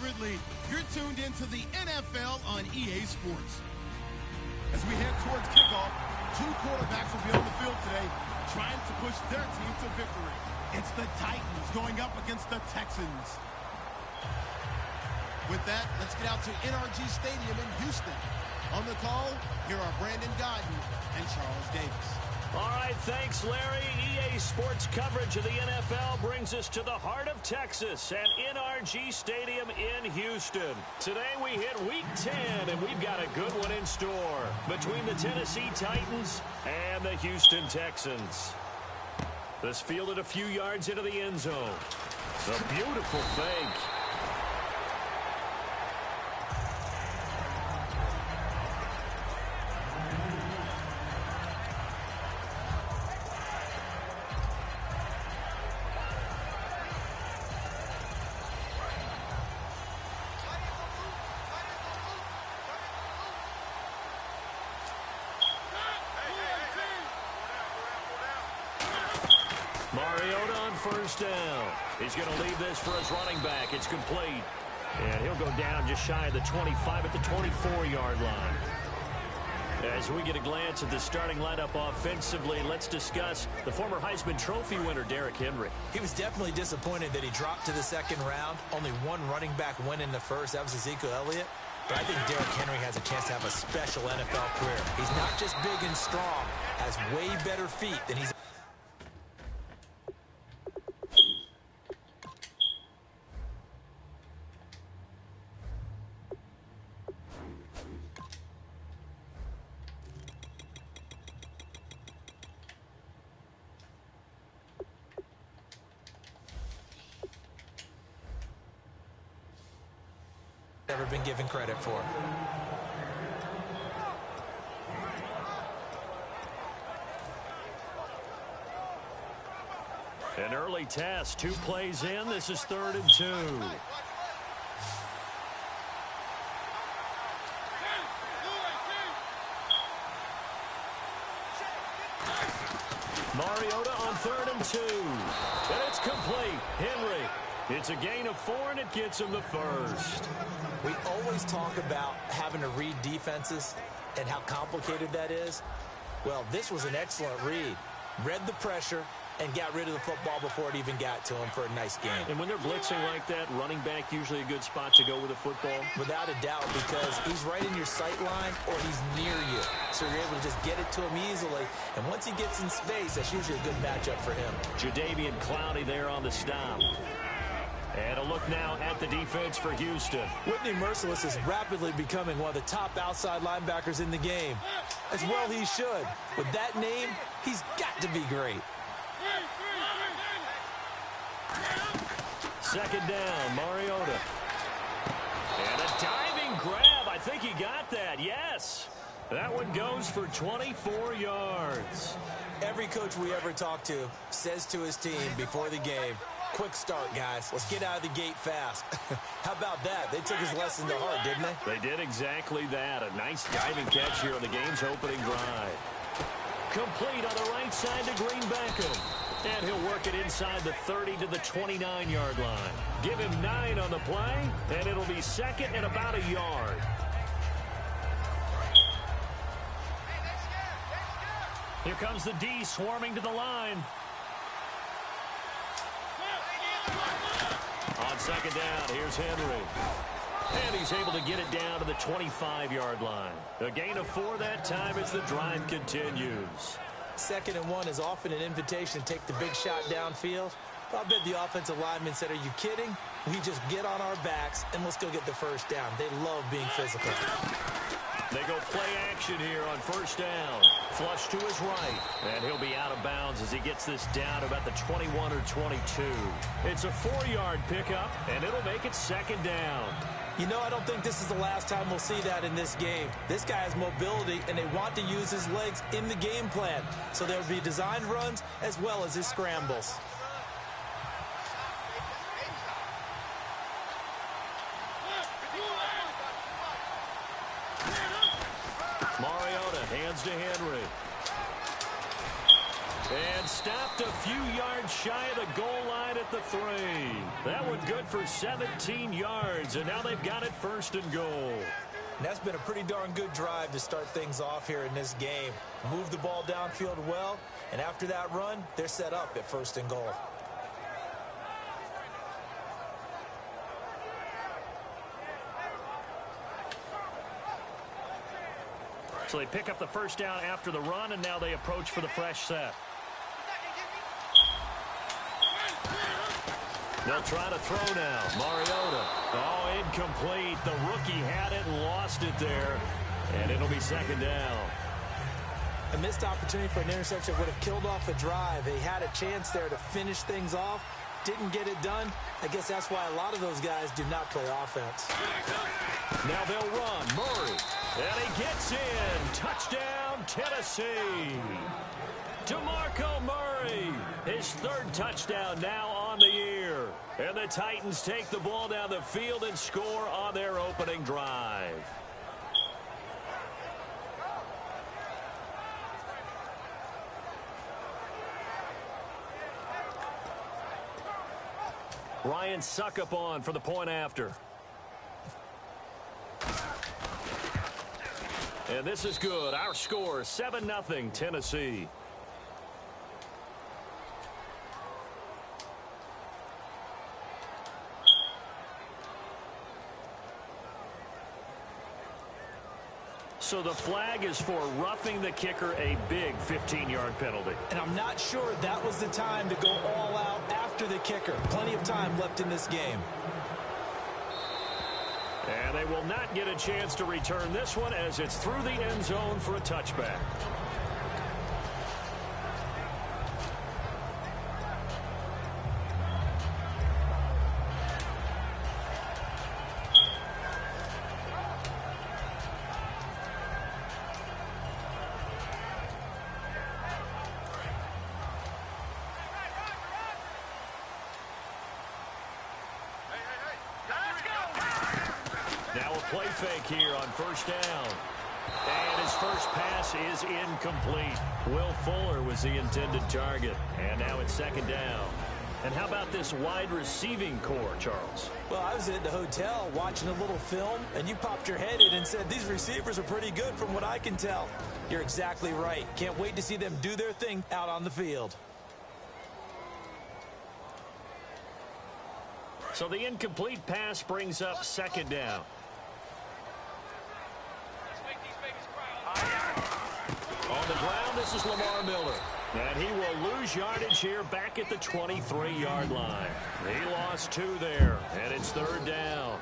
Ridley. You're tuned into the NFL on EA Sports. As we head towards kickoff, two quarterbacks will be on the field today trying to push their team to victory. It's the Titans going up against the Texans. With that, let's get out to NRG Stadium in Houston. On the call, here are Brandon Godden and Charles Davis. All right, thanks, Larry. EA Sports coverage of the NFL brings us to the heart of Texas at NRG Stadium in Houston. Today we hit Week 10, and we've got a good one in store between the Tennessee Titans and the Houston Texans. This fielded a few yards into the end zone. It's a beautiful fake. Mariota on first down. He's going to leave this for his running back. It's complete. And he'll go down just shy of the 25 at the 24-yard line. As we get a glance at the starting lineup offensively, let's discuss the former Heisman Trophy winner, Derrick Henry. He was definitely disappointed that he dropped to the second round. Only one running back went in the first. That was Ezekiel Elliott. But I think Derrick Henry has a chance to have a special NFL career. He's not just big and strong, has way better feet than he's... ever been given credit for. An early test, 2 plays in. This is 3rd and 2. Mariota on 3rd and 2. And it's complete. Henry. It's a gain of 4, and it gets him the first. We always talk about having to read defenses and how complicated that is. Well, this was an excellent read. Read the pressure and got rid of the football before it even got to him for a nice game. And when they're blitzing like that, running back usually a good spot to go with the football? Without a doubt, because he's right in your sight line or he's near you. So you're able to just get it to him easily. And once he gets in space, that's usually a good matchup for him. Jadeveon Clowney there on the stop. And a look now at the defense for Houston. Whitney Merciless is rapidly becoming one of the top outside linebackers in the game. As well he should. With that name, he's got to be great. Second down, Mariota. And a diving grab. I think he got that, yes. That one goes for 24 yards. Every coach we ever talk to says to his team before the game, quick start, guys. Let's get out of the gate fast. How about that? They took his lesson to heart, didn't they? They did exactly that. A nice diving catch here on the game's opening drive. Complete on the right side to Green Beckham. And he'll work it inside the 30 to the 29-yard line. Give him 9 on the play, and it'll be second and about a yard. Here comes the D swarming to the line. On second down, here's Henry. And he's able to get it down to the 25-yard line. A gain of 4 that time as the drive continues. 2nd and 1 is often an invitation to take the big shot downfield. But I bet the offensive lineman said, are you kidding? We just get on our backs and let's go get the first down. They love being physical. They go play action here on first down. Flush to his right. And he'll be out of bounds as he gets this down about the 21 or 22. It's a 4-yard pickup, and it'll make it second down. You know, I don't think this is the last time we'll see that in this game. This guy has mobility, and they want to use his legs in the game plan. So there will be designed runs as well as his scrambles. Mariota hands to Henry. And stopped a few yards shy of the goal line at the 3. That one good for 17 yards, and now they've got it 1st and goal. And that's been a pretty darn good drive to start things off here in this game. Move the ball downfield well, and after that run, they're set up at 1st and goal. So they pick up the 1st down after the run, and now they approach for the fresh set. They'll try to throw now. Mariota. Oh, incomplete. The rookie had it and lost it there. And it'll be 2nd down. A missed opportunity for an interception would have killed off a drive. They had a chance there to finish things off. Didn't get it done. I guess that's why a lot of those guys do not play offense. Now they'll run. Murray. And he gets in. Touchdown, Tennessee. DeMarco Murray. His 3rd touchdown now on the year. And the Titans take the ball down the field and score on their opening drive. Ryan Suckup on for the point after. And this is good. Our score, 7-0 Tennessee. So the flag is for roughing the kicker, a big 15-yard penalty. And I'm not sure that was the time to go all out after the kicker. Plenty of time left in this game. And they will not get a chance to return this one as it's through the end zone for a touchback. Now a play fake here on 1st down. And his first pass is incomplete. Will Fuller was the intended target. And now it's 2nd down. And how about this wide receiving core, Charles? Well, I was at the hotel watching a little film, and you popped your head in and said, these receivers are pretty good from what I can tell. You're exactly right. Can't wait to see them do their thing out on the field. So the incomplete pass brings up 2nd down. On the ground, this is Lamar Miller. And he will lose yardage here back at the 23-yard line. He lost 2 there, and it's 3rd down.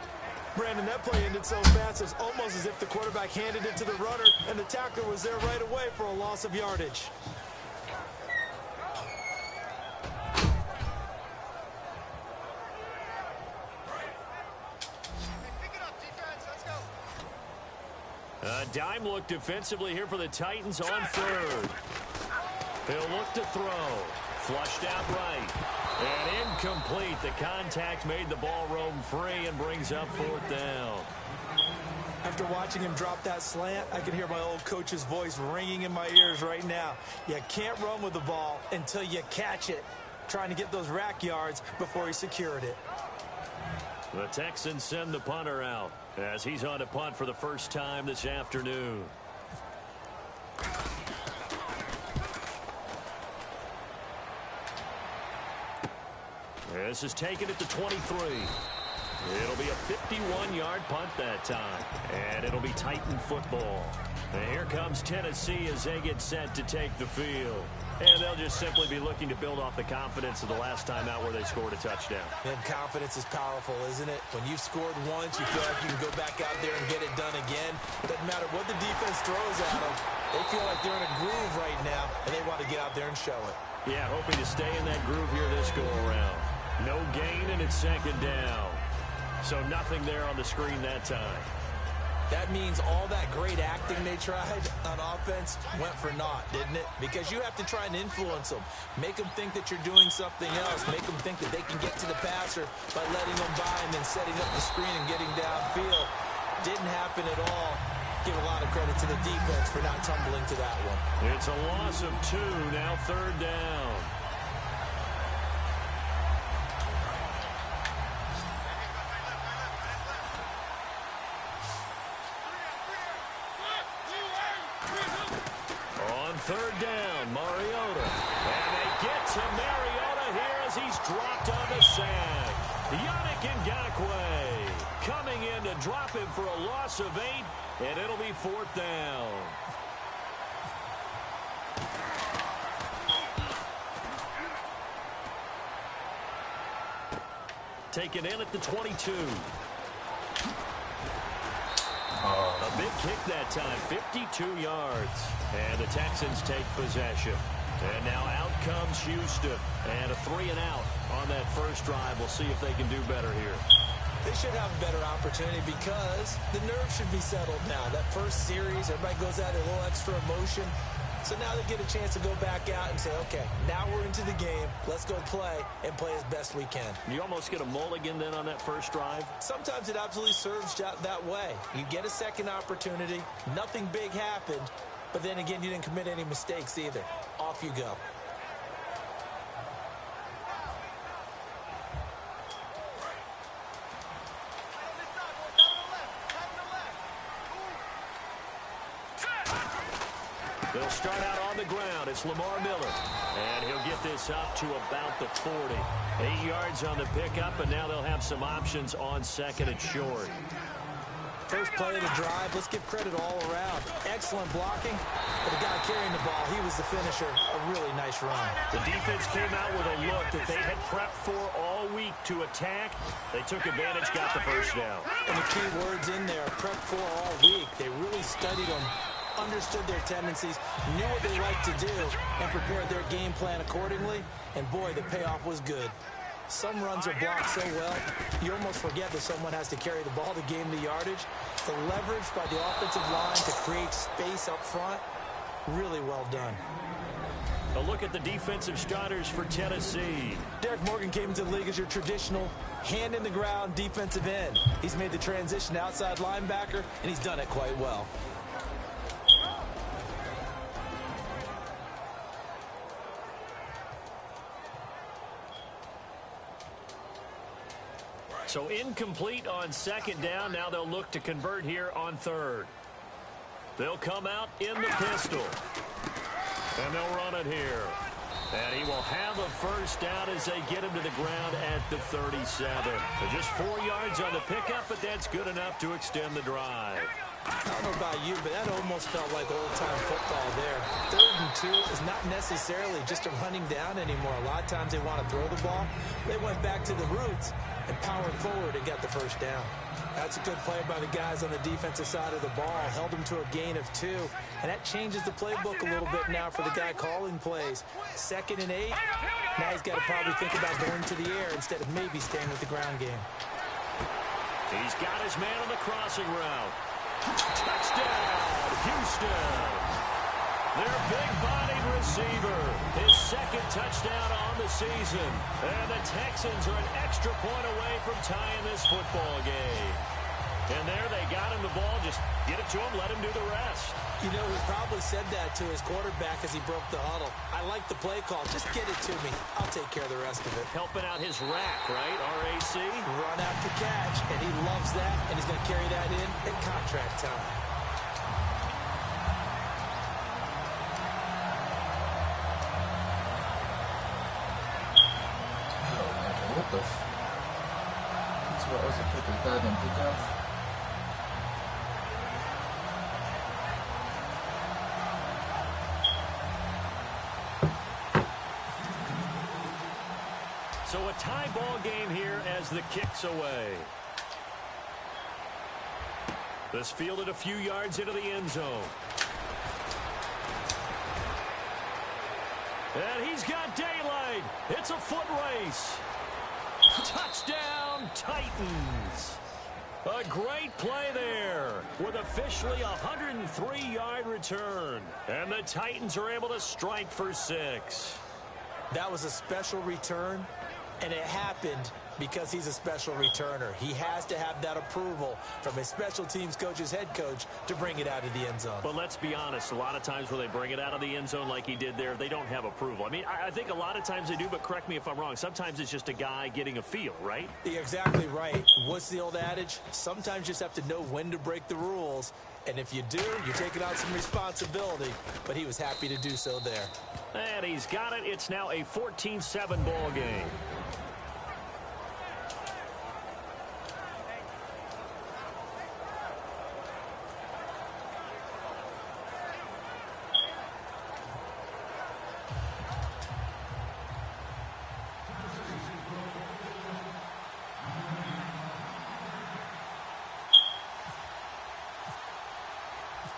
Brandon, that play ended so fast, it's almost as if the quarterback handed it to the runner, and the tackler was there right away for a loss of yardage. A dime look defensively here for the Titans on 3rd. He'll look to throw. Flushed out right. And incomplete. The contact made the ball roam free and brings up 4th down. After watching him drop that slant, I can hear my old coach's voice ringing in my ears right now. You can't run with the ball until you catch it. Trying to get those rack yards before he secured it. The Texans send the punter out as he's on to punt for the first time this afternoon. This is taken at the 23. It'll be a 51-yard punt that time, and it'll be Titan football. And here comes Tennessee as they get set to take the field. And they'll just simply be looking to build off the confidence of the last time out where they scored a touchdown. And confidence is powerful, isn't it? When you've scored once, you feel like you can go back out there and get it done again. Doesn't matter what the defense throws at them. They feel like they're in a groove right now, and they want to get out there and show it. Yeah, hoping to stay in that groove here this go-around. No gain, and it's 2nd down. So nothing there on the screen that time. That means all that great acting they tried on offense went for naught, didn't it? Because you have to try and influence them. Make them think that you're doing something else. Make them think that they can get to the passer by letting them by and then setting up the screen and getting downfield. Didn't happen at all. Give a lot of credit to the defense for not tumbling to that one. It's a loss of 2, now 3rd down. On 3rd down, Mariota. And they get to Mariota here as he's dropped on the sack. Yannick Ngakoue coming in to drop him for a loss of 8, and it'll be 4th down. Taken in at the 22. A big kick that time, 52 yards. And the Texans take possession. And now out comes Houston. And a 3-and-out on that first drive. We'll see if they can do better here. They should have a better opportunity because the nerves should be settled now. That first series, everybody goes out a little extra emotion. So now they get a chance to go back out and say, okay, now we're into the game. Let's go play and play as best we can. You almost get a mulligan then on that first drive? Sometimes it absolutely serves that way. You get a second opportunity. Nothing big happened. But then again, you didn't commit any mistakes either. Off you go. They'll start out on the ground. It's Lamar Miller. And he'll get this up to about the 40. 8 yards on the pickup, and now they'll have some options on 2nd and short. First play of the drive, let's give credit all around. Excellent blocking, but the guy carrying the ball, he was the finisher. A really nice run. The defense came out with a look that they had prepped for all week to attack. They took advantage, got the first down. And the key words in there, prepped for all week. They really studied them, understood their tendencies, knew what they liked to do, and prepared their game plan accordingly. And boy, the payoff was good. Some runs are blocked so well, you almost forget that someone has to carry the ball to gain the yardage. The leverage by the offensive line to create space up front, really well done. A look at the defensive starters for Tennessee. Derek Morgan came into the league as your traditional hand-in-the-ground defensive end. He's made the transition to outside linebacker, and he's done it quite well. So incomplete on 2nd down. Now they'll look to convert here on 3rd. They'll come out in the pistol. And they'll run it here. And he will have a first down as they get him to the ground at the 37. Just 4 yards on the pickup, but that's good enough to extend the drive. I don't know about you, but that almost felt like old-time football there. 3rd and 2 is not necessarily just a running down anymore. A lot of times they want to throw the ball. They went back to the roots and powered forward and got the first down. That's a good play by the guys on the defensive side of the ball. Held them to a gain of 2. And that changes the playbook a little bit now for the guy calling plays. 2nd and 8. Now he's got to probably think about going to the air instead of maybe staying with the ground game. He's got his man on the crossing route. Touchdown, Houston. Their big-bodied receiver. His 2nd touchdown on the season. And the Texans are an extra point away from tying this football game. And there they got him the ball. Just get it to him, let him do the rest. You know, he probably said that to his quarterback as he broke the huddle. I like the play call. Just get it to me. I'll take care of the rest of it. Helping out his rack, right? RAC? Run after catch, and he loves that, and he's going to carry that in at contract time. What the f... That's what I was put the dad and pick off. So a tie ball game here as the kick's away. This fielded a few yards into the end zone. And he's got daylight. It's a foot race. Touchdown, Titans. A great play there with officially a 103-yard return. And the Titans are able to strike for 6. That was a special return, and it happened Because he's a special returner. He has to have that approval from his special teams coach's head coach to bring it out of the end zone. But let's be honest, a lot of times when they bring it out of the end zone like he did there, they don't have approval. I mean, I think a lot of times they do, but correct me if I'm wrong. Sometimes it's just a guy getting a feel, right? You're exactly right. What's the old adage? Sometimes you just have to know when to break the rules. And if you do, you're taking on some responsibility. But he was happy to do so there. And he's got it. It's now a 14-7 ball game.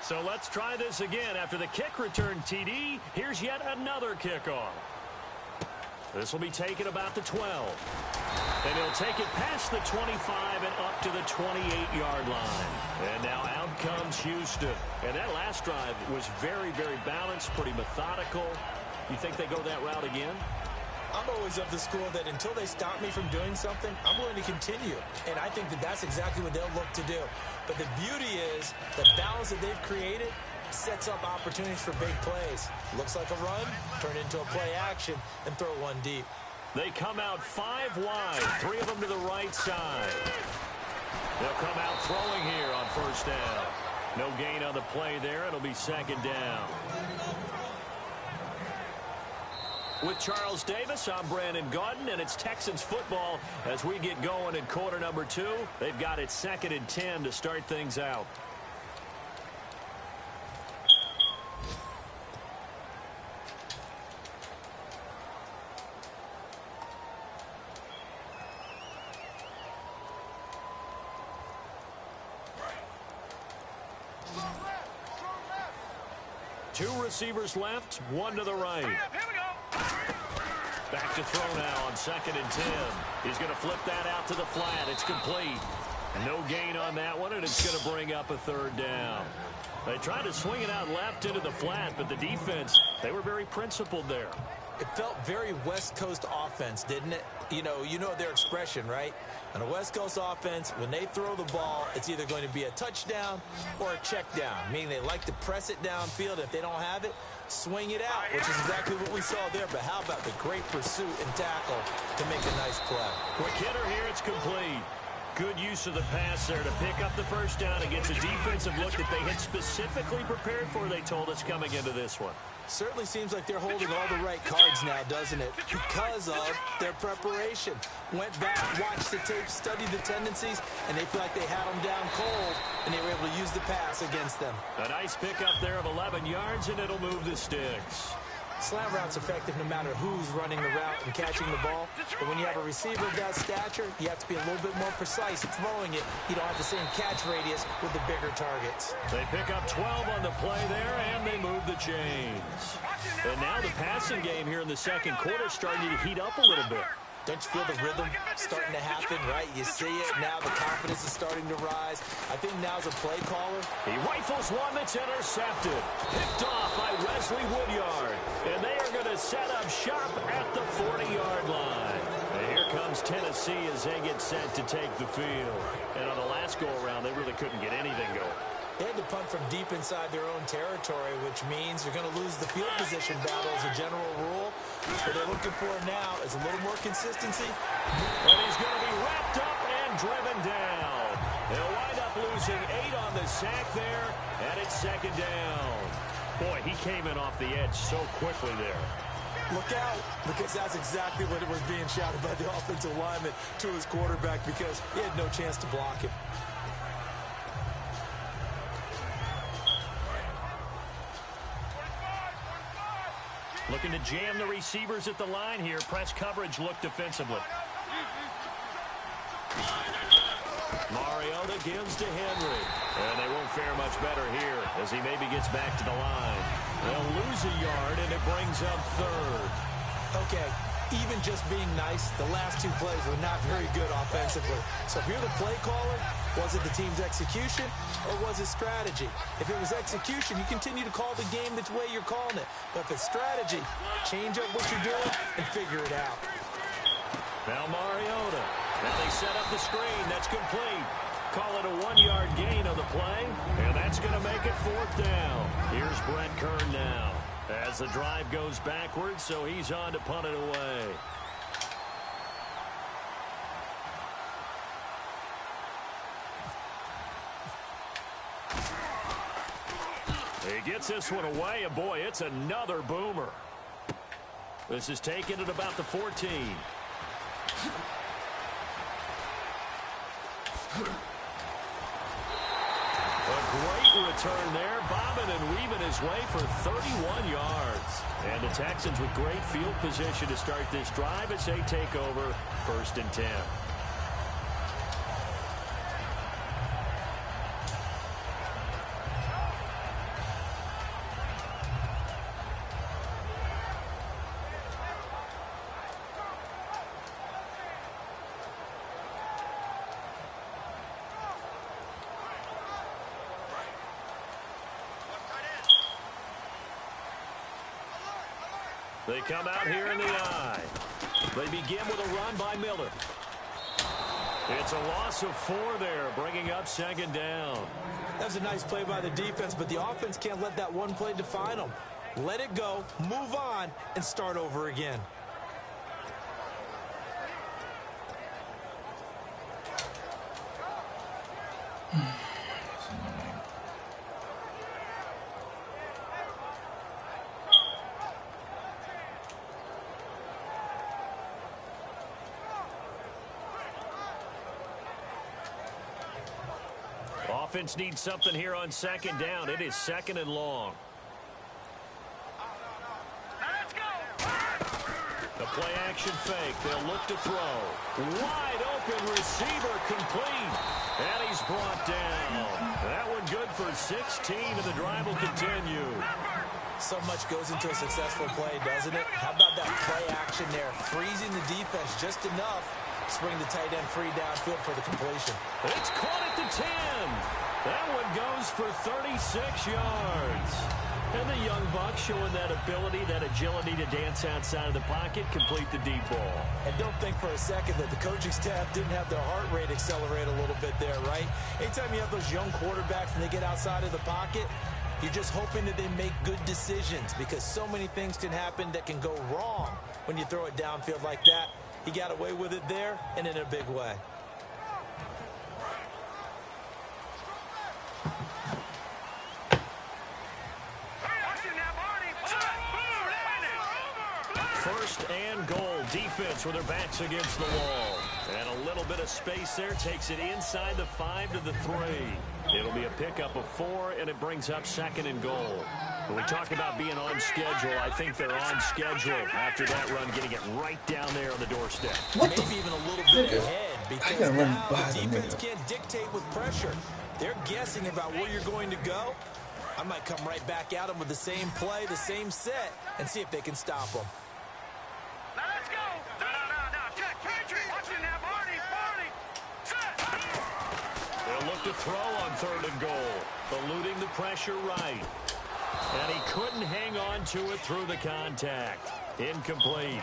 So let's try this again. After the kick return TD, here's yet another kickoff. This will be taken about the 12. And he'll take it past the 25 and up to the 28-yard line. And now out comes Houston. And that last drive was very, very balanced, pretty methodical. You think they go that route again? I'm always of the school that until they stop me from doing something, I'm going to continue. And I think that that's exactly what they'll look to do. But the beauty is the balance that they've created sets up opportunities for big plays. Looks like a run, turn into a play action, and throw one deep. They come out 5 wide, 3 of them to the right side. They'll come out throwing here on first down. No gain on the play there. It'll be second down. With Charles Davis, I'm Brandon Gaudin, and it's Texans football as we get going in quarter number 2. They've got it 2nd and 10 to start things out. Two receivers left, one to the right. Back to throw now on 2nd and 10. He's going to flip that out to the flat. It's complete. No gain on that one, and it's going to bring up a 3rd down. They tried to swing it out left into the flat, but the defense, they were very principled there. It felt very West Coast offense, didn't it? You know their expression, right? On a West Coast offense, when they throw the ball, it's either going to be a touchdown or a check down, meaning they like to press it downfield. If they don't have it, swing it out, which is exactly what we saw there. But how about the great pursuit and tackle to make a nice play? Quick hitter here, it's complete. Good use of the pass there to pick up the first down against a defensive look that they had specifically prepared for, they told us, coming into this one. Certainly seems like they're holding all the right cards now, doesn't it? Because of their preparation. Went back, watched the tape, studied the tendencies, and they feel like they had them down cold, and they were able to use the pass against them. A nice pickup there of 11 yards, and it'll move the sticks. Slant route's effective no matter who's running the route and catching the ball. But when you have a receiver of that stature, you have to be a little bit more precise throwing it. You don't have the same catch radius with the bigger targets. They pick up 12 on the play there, and they move the chains. And now the passing game here in the 2nd quarter starting to heat up a little bit. Don't you feel the rhythm starting to happen, right? You see it now. The confidence is starting to rise. I think now's a play caller. He rifles one that's intercepted. Picked off by Wesley Woodyard. And they are going to set up shop at the 40-yard line. And here comes Tennessee as they get set to take the field. And on the last go-around, they really couldn't get anything going. They had to punt from deep inside their own territory, which means you're going to lose the field position battle as a general rule. What they're looking for now is a little more consistency. And he's going to be wrapped up and driven down. They'll wind up losing 8 on the sack there, and it's 2nd down. Boy, he came in off the edge so quickly there. Look out, because that's exactly what it was being shouted by the offensive lineman to his quarterback, because he had no chance to block him. Looking to jam the receivers at the line here. Press coverage look defensively. Mariota gives to Henry. And they won't fare much better here as he maybe gets back to the line. They'll lose a yard, and it brings up 3rd. Okay, even just being nice, the last 2 plays were not very good offensively. So if you're the play caller, was it the team's execution or was it strategy? If it was execution, you continue to call the game the way you're calling it. But if it's strategy, change up what you're doing and figure it out. Now Mariota And they set up the screen. That's complete. Call it a 1-yard gain on the play, and that's going to make it 4th down. Here's Brett Kern now as the drive goes backwards, so he's on to punt it away. He gets this one away, and boy, it's another boomer. This is taken at about the 14. A great return there, bobbing and weaving his way for 31 yards. And the Texans with great field position to start this drive as they take over 1st and 10. They come out here in the eye. They begin with a run by Miller. It's a loss of 4 there, bringing up 2nd down. That was a nice play by the defense, but the offense can't let that one play define them. Let it go, move on, and start over again. Offense needs something here on 2nd down. It is 2nd and long. The play action fake. They'll look to throw. Wide open receiver complete. And he's brought down. That one good for 16, and the drive will continue. So much goes into a successful play, doesn't it? How about that play action there? Freezing the defense just enough. Swing the tight end free downfield for the completion. It's caught at the 10. That one goes for 36 yards. And the young buck showing that ability, that agility to dance outside of the pocket, complete the deep ball. And don't think for a second that the coaching staff didn't have their heart rate accelerate a little bit there, right? Anytime you have those young quarterbacks and they get outside of the pocket, you're just hoping that they make good decisions, because so many things can happen that can go wrong when you throw it downfield like that. He got away with it there and in a big way. First and goal. Defense with their backs against the wall. And a little bit of space there takes it inside the 5 to the 3. It'll be a pickup of 4, and it brings up 2nd and goal. When we talk about being on schedule, I think they're on schedule after that run, getting it right down there on the doorstep. Maybe even a little bit ahead, because now the defense can't dictate with pressure. They're guessing about where you're going to go. I might come right back at them with the same play, the same set, and see if they can stop them. Now let's go. No. Check. Patrick. Watch it now, Barney. Set. They'll look to throw on 3rd and goal. Eluding the pressure right. And he couldn't hang on to it through the contact. Incomplete.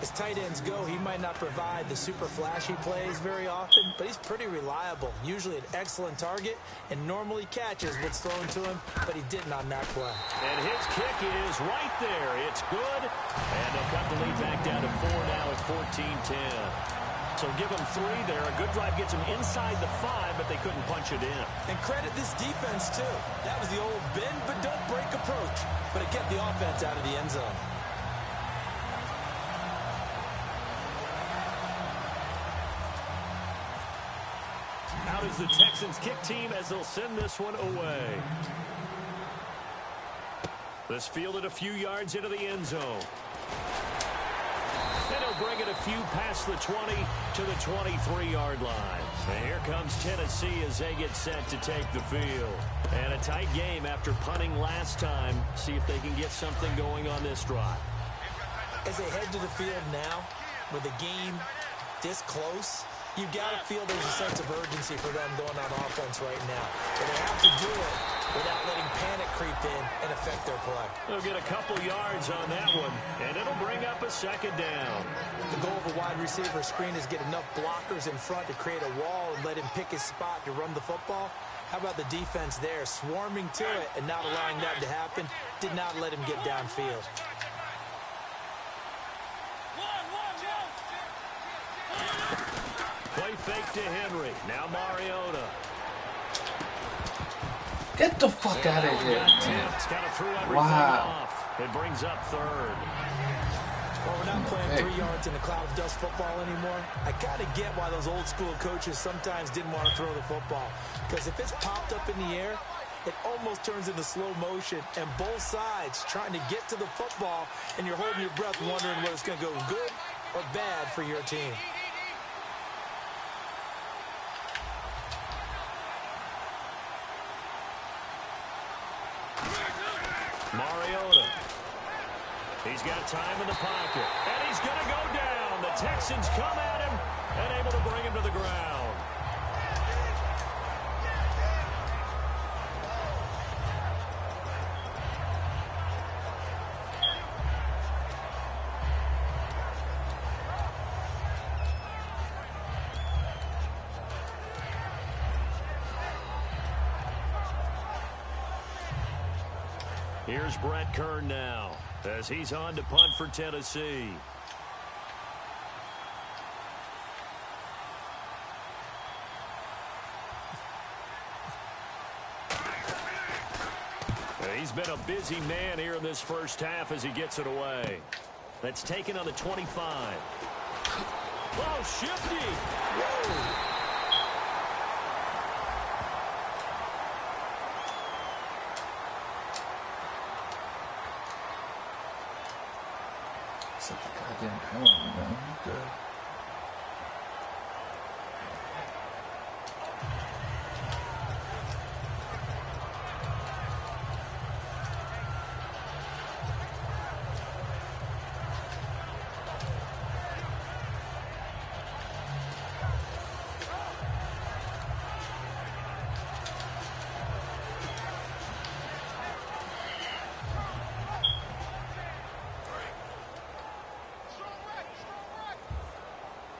As tight ends go, he might not provide the super flashy plays very often, but he's pretty reliable. Usually an excellent target, and normally catches what's thrown to him, but he didn't on that play. And his kick is right there. It's good. And they'll cut the lead back down to 4 now at 14-10. So give them 3 there. A good drive gets them inside the 5, but they couldn't punch it in. And credit this defense, too. That was the old bend but don't break approach, but it kept the offense out of the end zone. Out is the Texans kick team as they'll send this one away. This fielded a few yards into the end zone. And he'll bring it a few past the 20 to the 23-yard line. And here comes Tennessee as they get set to take the field. And a tight game after punting last time. See if they can get something going on this drive. As they head to the field now, with the game this close, you've got to feel there's a sense of urgency for them going on offense right now. But they have to do it without letting panic creep in and affect their play. They'll get a couple yards on that one, and it'll bring up a second down. The goal of a wide receiver screen is get enough blockers in front to create a wall and let him pick his spot to run the football. How about the defense there, swarming to it and not allowing that to happen? Did not let him get downfield. Play fake to Henry. Now Mariota. Get the fuck out of here, man. Kind of threw everything Wow. off. It brings up third. Well, we're not playing 3 yards in a cloud of dust football anymore. I kind of get why those old school coaches sometimes didn't want to throw the football. Because if it's popped up in the air, it almost turns into slow motion. And both sides trying to get to the football, and you're holding your breath wondering whether it's going to go good or bad for your team. Mariota. He's got time in the pocket. And he's going to go down. The Texans come at him and able to bring him to the ground. Here's Brett Kern now as he's on to punt for Tennessee. He's been a busy man here in this first half as he gets it away. That's taken on the 25. Oh, shifty. Whoa. It's like a goddamn helmet, man. Good.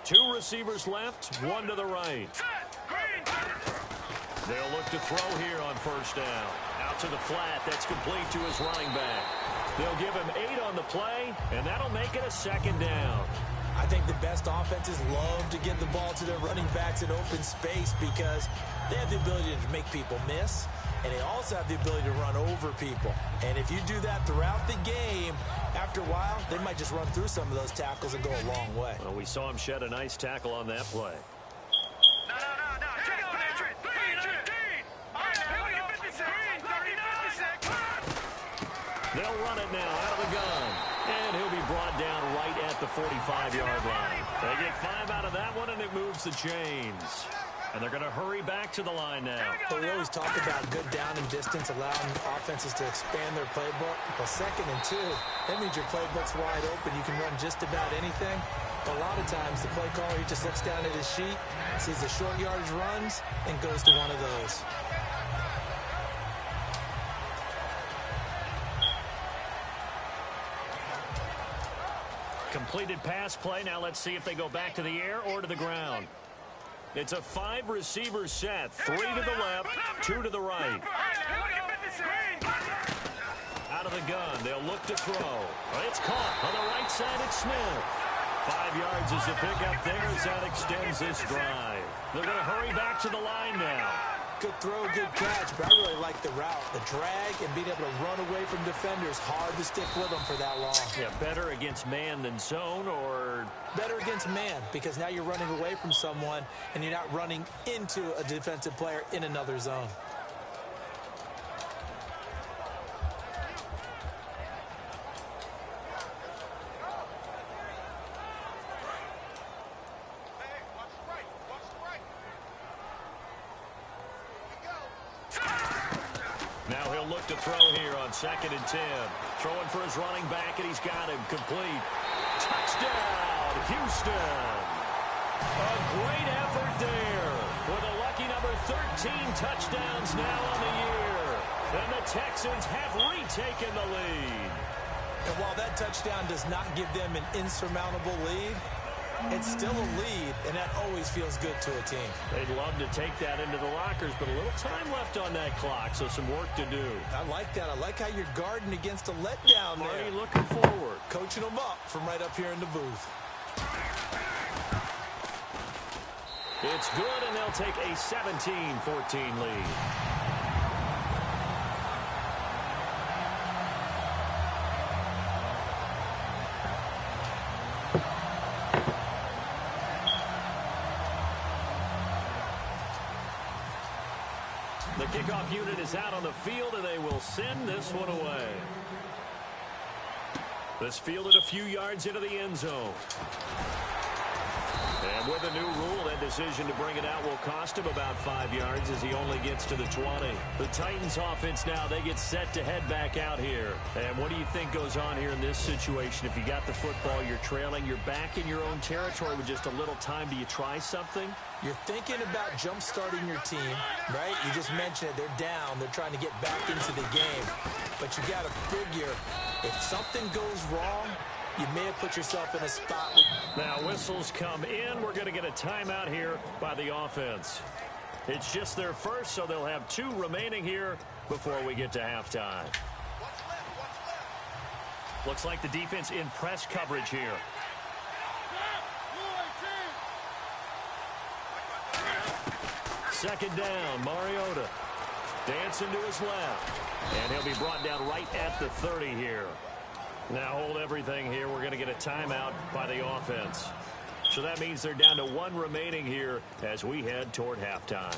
Two receivers left, one to the right. They'll look to throw here on first down. Out to the flat, that's complete to his running back. They'll give him 8 on the play, and that'll make it a second down. I think the best offenses love to give the ball to their running backs in open space because they have the ability to make people miss, and they also have the ability to run over people. And if you do that throughout the game, after a while, they might just run through some of those tackles and go a long way. Well, we saw him shed a nice tackle on that play. No. Check it, Patrick. They'll run it now out of the gun. And he'll be brought down right at the 45-yard line. They get 5 out of that one, and it moves the chains. And they're going to hurry back to the line now. We always talk about good down and distance, allowing offenses to expand their playbook. Well, 2nd and 2, that means your playbook's wide open. You can run just about anything. But a lot of times, the play caller, he just looks down at his sheet, sees the short yardage runs, and goes to one of those. Completed pass play. Now let's see if they go back to the air or to the ground. It's a 5-receiver set. 3 to the left, 2 to the right. Out of the gun, they'll look to throw. It's caught on the right side. It's Smith. 5 yards is the pickup there as that extends this drive. They're going to hurry back to the line now. Good throw, good catch, but I really like the route. The drag and being able to run away from defenders. Hard to stick with them for that long. Yeah, better against man than zone, or better against man, because now you're running away from someone and you're not running into a defensive player in another zone. Now he'll look to throw here on 2nd and 10. Throwing for his running back, and he's got him complete. Touchdown, Houston. A great effort there with a lucky number 13 touchdowns now on the year. And the Texans have retaken the lead. And while that touchdown does not give them an insurmountable lead, it's still a lead, and that always feels good to a team. They'd love to take that into the lockers, but a little time left on that clock, so some work to do. I like that. I like how you're guarding against a letdown there. Marty looking forward. Coaching them up from right up here in the booth. It's good, and they'll take a 17-14 lead. The kickoff unit is out on the field, and they will send this one away. This fielded a few yards into the end zone. And with a new rule, that decision to bring it out will cost him about 5 yards as he only gets to the 20. The Titans offense now, they get set to head back out here. And what do you think goes on here in this situation? If you got the football, you're trailing, you're back in your own territory with just a little time. Do you try something? You're thinking about jump-starting your team, right? You just mentioned it. They're down. They're trying to get back into the game. But you got to figure, if something goes wrong, you may have put yourself in a spot. Now whistles come in. We're going to get a timeout here by the offense. It's just their first, so they'll have 2 remaining here before we get to halftime. Looks like the defense in press coverage here. Second down, Mariota. Dancing to his left. And he'll be brought down right at the 30 here. Now hold everything here. We're going to get a timeout by the offense. So that means they're down to 1 remaining here as we head toward halftime.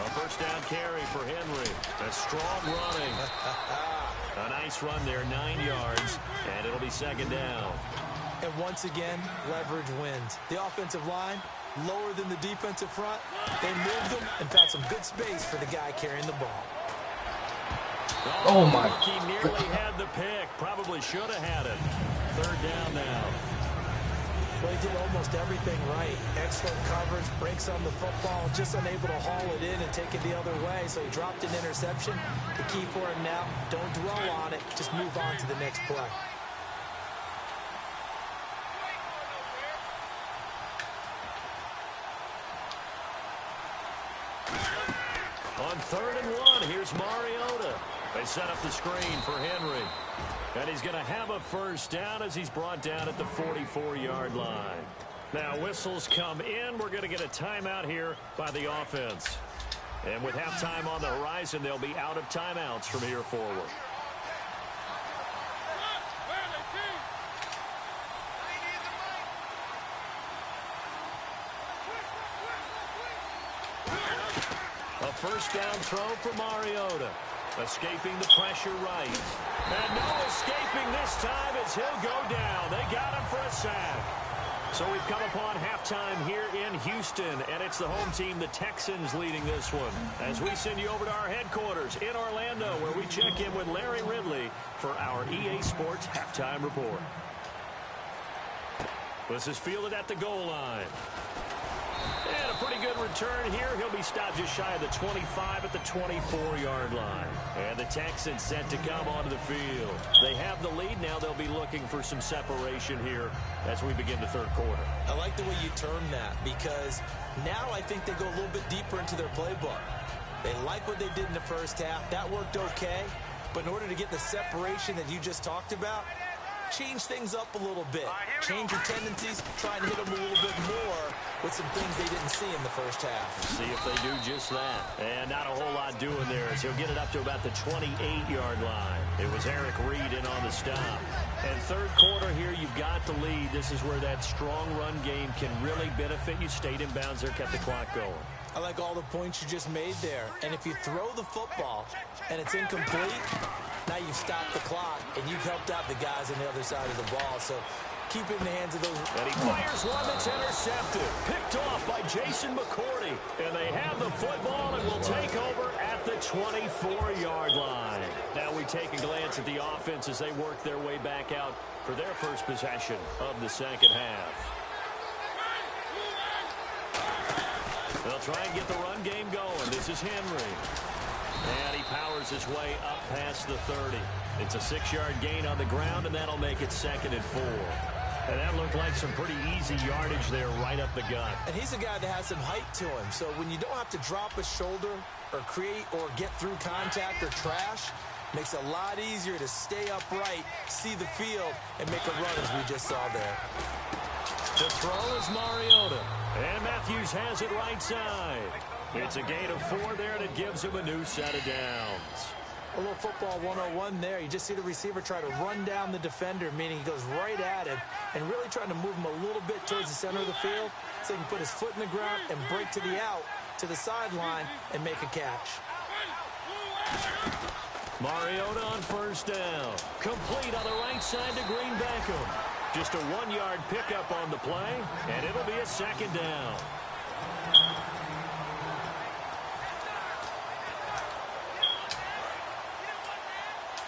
A first down carry for Henry. A strong running. A nice run there, 9 yards, and it'll be second down. And once again, leverage wins. The offensive line, lower than the defensive front. They moved them and found some good space for the guy carrying the ball. Oh, my. He nearly had the pick. Probably should have had it. Third down now. Well, he did almost everything right. Excellent coverage, breaks on the football, just unable to haul it in and take it the other way, so he dropped an interception. The key for him now, don't dwell on it, just move on to the next play. On 3rd and 1, here's Mariota. They set up the screen for Henry. And he's going to have a first down as he's brought down at the 44-yard line. Now whistles come in. We're going to get a timeout here by the offense. And with halftime on the horizon, they'll be out of timeouts from here forward. A first down throw for Mariota. Escaping the pressure right. And no escaping this time as he'll go down. They got him for a sack. So we've come upon halftime here in Houston, and it's the home team, the Texans, leading this one. As we send you over to our headquarters in Orlando, where we check in with Larry Ridley for our EA Sports Halftime Report. This is fielded at the goal line. And a pretty good return here. He'll be stopped just shy of the 25 at the 24-yard line. And the Texans set to come onto the field. They have the lead. Now they'll be looking for some separation here as we begin the third quarter. I like the way you termed that, because now I think they go a little bit deeper into their playbook. They like what they did in the first half. That worked okay. But in order to get the separation that you just talked about, change things up a little bit. Change your tendencies, try and hit them a little bit more with some things they didn't see in the first half. See if they do just that. And not a whole lot doing there as he'll get it up to about the 28-yard line. It was Eric Reed in on the stop. And third quarter here, you've got the lead. This is where that strong run game can really benefit you. Stayed in bounds there, kept the clock going. I like all the points you just made there. And if you throw the football and it's incomplete, now you've stopped the clock and you've helped out the guys on the other side of the ball. So keep it in the hands of those. And he fires one that's intercepted. Picked off by Jason McCourty. And they have the football and will take over at the 24-yard line. Now we take a glance at the offense as they work their way back out for their first possession of the second half. They'll try and get the run game going. This is Henry. And he powers his way up past the 30. It's a 6-yard gain on the ground, and that'll make it 2nd and 4. And that looked like some pretty easy yardage there right up the gut. And he's a guy that has some height to him. So when you don't have to drop a shoulder or create or get through contact or trash, makes it a lot easier to stay upright, see the field, and make a run as we just saw there. To throw is Mariota. And Matthews has it right side. It's a gain of 4 there, and it gives him a new set of downs. A little football 101 there. You just see the receiver try to run down the defender, meaning he goes right at him and really trying to move him a little bit towards the center of the field so he can put his foot in the ground and break to the out, to the sideline, and make a catch. Mariota on first down. Complete on the right side to Green Beckham. Just a 1-yard pickup on the play, and it'll be a 2nd down.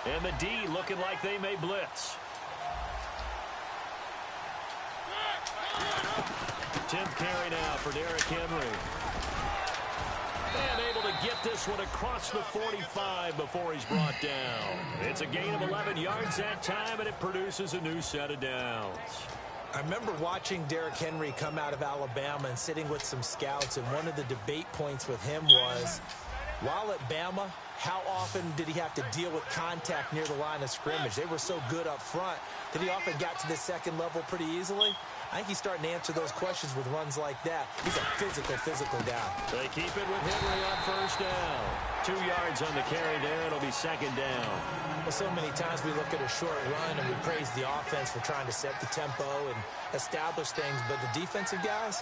And the D looking like they may blitz. 10th carry now for Derrick Henry. And able to get this one across the 45 before he's brought down. It's a gain of 11 yards that time, and it produces a new set of downs. I remember watching Derrick Henry come out of Alabama and sitting with some scouts, and one of the debate points with him was, while at Bama, how often did he have to deal with contact near the line of scrimmage? They were so good up front that he often got to the second level pretty easily. I think he's starting to answer those questions with runs like that. He's a physical guy. They keep it with Henry on first down. 2 yards on the carry there. It'll be 2nd down. Well, so many times we look at a short run and we praise the offense for trying to set the tempo and establish things, but the defensive guys,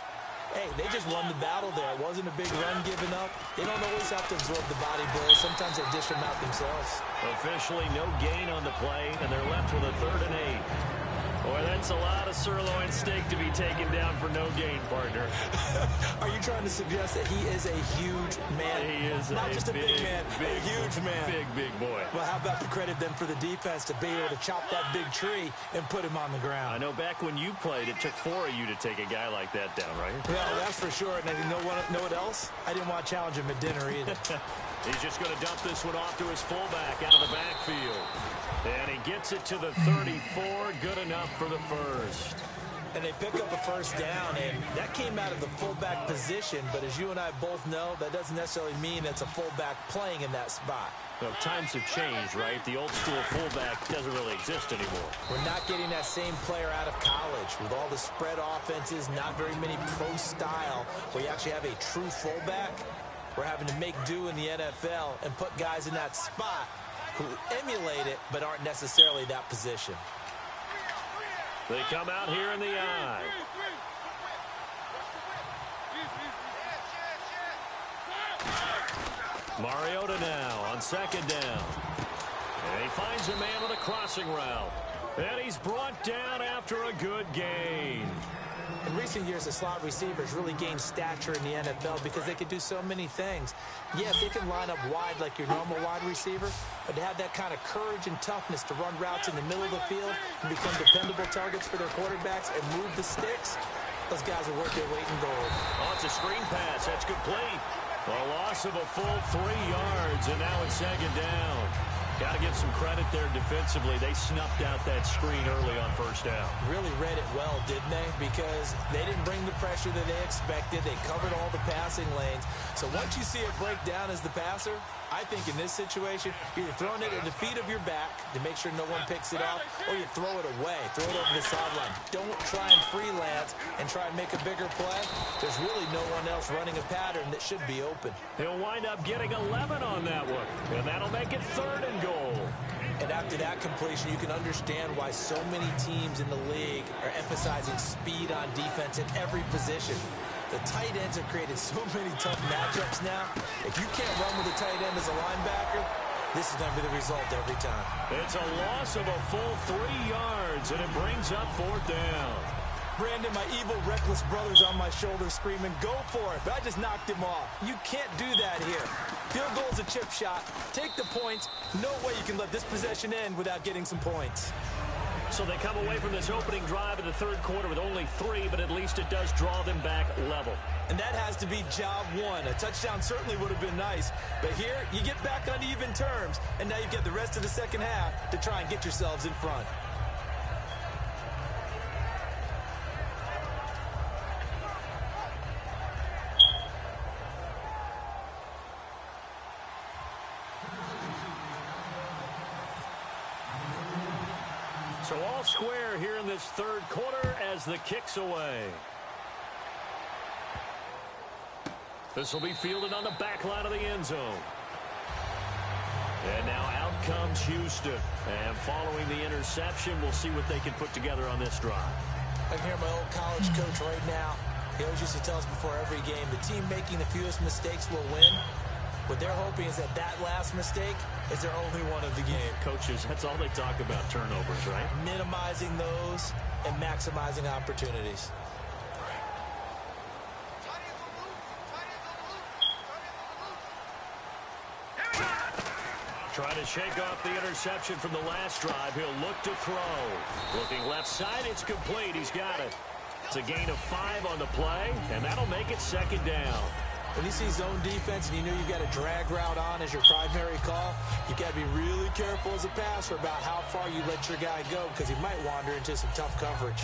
hey, they just won the battle there. It wasn't a big run given up. They don't always have to absorb the body blows. Sometimes they dish them out themselves. Officially no gain on the play, and they're left with a 3rd and 8. Boy, that's a lot of sirloin steak to be taken down for no gain, partner. Are you trying to suggest that he is a huge man? He is not just a big man, a huge man. Big boy. Well, how about the credit then for the defense to be able to chop that big tree and put him on the ground? I know back when you played, it took 4 of you to take a guy like that down, right? Well, that's for sure. And you know what else? I didn't want to challenge him at dinner either. He's just going to dump this one off to his fullback out of the backfield. And he gets it to the 34. Good enough for the first. And they pick up a first down, and that came out of the fullback position. But as you and I both know, that doesn't necessarily mean it's a fullback playing in that spot. Well, times have changed, right? The old school fullback doesn't really exist anymore. We're not getting that same player out of college with all the spread offenses, not very many pro style, where you actually have a true fullback. We're having to make do in the NFL and put guys in that spot who emulate it but aren't necessarily that position. They come out here in the I. Mariota now on 2nd down. And he finds a man with a crossing route. And he's brought down after a good gain. In recent years, the slot receivers really gained stature in the NFL because they could do so many things. Yes, they can line up wide like your normal wide receiver, but to have that kind of courage and toughness to run routes in the middle of the field and become dependable targets for their quarterbacks and move the sticks, those guys are worth their weight in gold. Oh, it's a screen pass. That's complete. A loss of a full 3 yards, and now it's 2nd down. Got to give some credit there defensively. They snuffed out that screen early on first down. Really read it well, didn't they? Because they didn't bring the pressure that they expected. They covered all the passing lanes. So once you see it break down as the passer, I think in this situation, you're throwing it at the feet of your back to make sure no one picks it off, or you throw it away, throw it over the sideline. Don't try and freelance and try and make a bigger play. There's really no one else running a pattern that should be open. He'll wind up getting 11 on that one, and that'll make it 3rd and goal. And after that completion, you can understand why so many teams in the league are emphasizing speed on defense in every position. The tight ends have created so many tough matchups now. If you can't run with a tight end as a linebacker, This is going to be the result every time. It's a loss of a full 3 yards, and it brings up 4th down. Brandon, my evil, reckless brother's on my shoulder screaming, go for it, but I just knocked him off. You can't do that here. Field goal's a chip shot. Take the points. No way you can let this possession end without getting some points. So they come away from this opening drive in the 3rd quarter with only 3, but at least it does draw them back level. And that has to be job one. A touchdown certainly would have been nice, but here you get back on even terms, and now you get the rest of the second half to try and get yourselves in front. So all square here in this 3rd quarter as the kick's away. This will be fielded on the back line of the end zone. And now out comes Houston. And following the interception, we'll see what they can put together on this drive. I can hear my old college coach right now. He always used to tell us before every game, the team making the fewest mistakes will win. What they're hoping is that last mistake is their only one of the game. Coaches, that's all they talk about, turnovers, right? Minimizing those and maximizing opportunities. Trying to shake off the interception from the last drive. He'll look to throw. Looking left side, it's complete. He's got it. It's a gain of 5 on the play, and that'll make it 2nd down. When you see zone defense and you know you've got a drag route on as your primary call, you've got to be really careful as a passer about how far you let your guy go because he might wander into some tough coverage.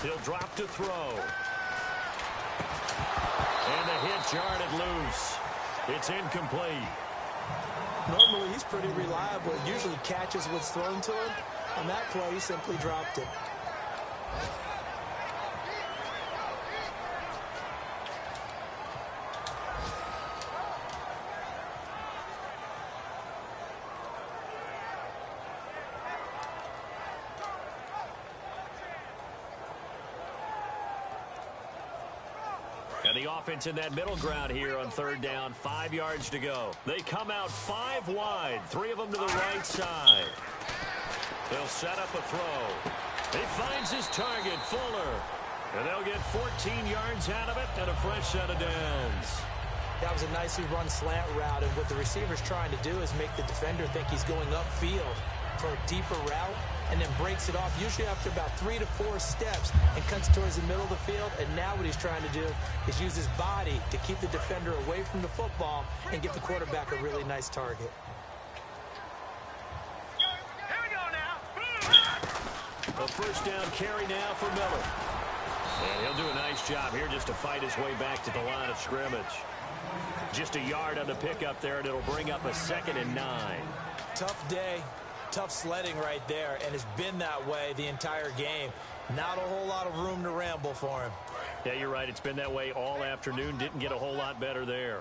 He'll drop to throw. And the hit jarred loose. It's incomplete. Normally, he's pretty reliable. Usually catches what's thrown to him. On that play, he simply dropped it. And the offense in that middle ground here on 3rd down, 5 yards to go. They come out 5 wide, 3 of them to the right side. They'll set up a throw. He finds his target, Fuller. And they'll get 14 yards out of it and a fresh set of downs. That was a nicely run slant route, and what the receiver's trying to do is make the defender think he's going upfield for a deeper route, and then breaks it off, usually after about 3 to 4 steps, and cuts towards the middle of the field. And now what he's trying to do is use his body to keep the defender away from the football and give the quarterback a really nice target. Here we go now. A 1st down carry now for Miller. And he'll do a nice job here just to fight his way back to the line of scrimmage. Just a yard on the pickup there, and it'll bring up a 2nd and 9. Tough day. Tough sledding right there, and it's been that way the entire game. Not a whole lot of room to ramble for him. Yeah, you're right. It's been that way all afternoon. Didn't get a whole lot better there.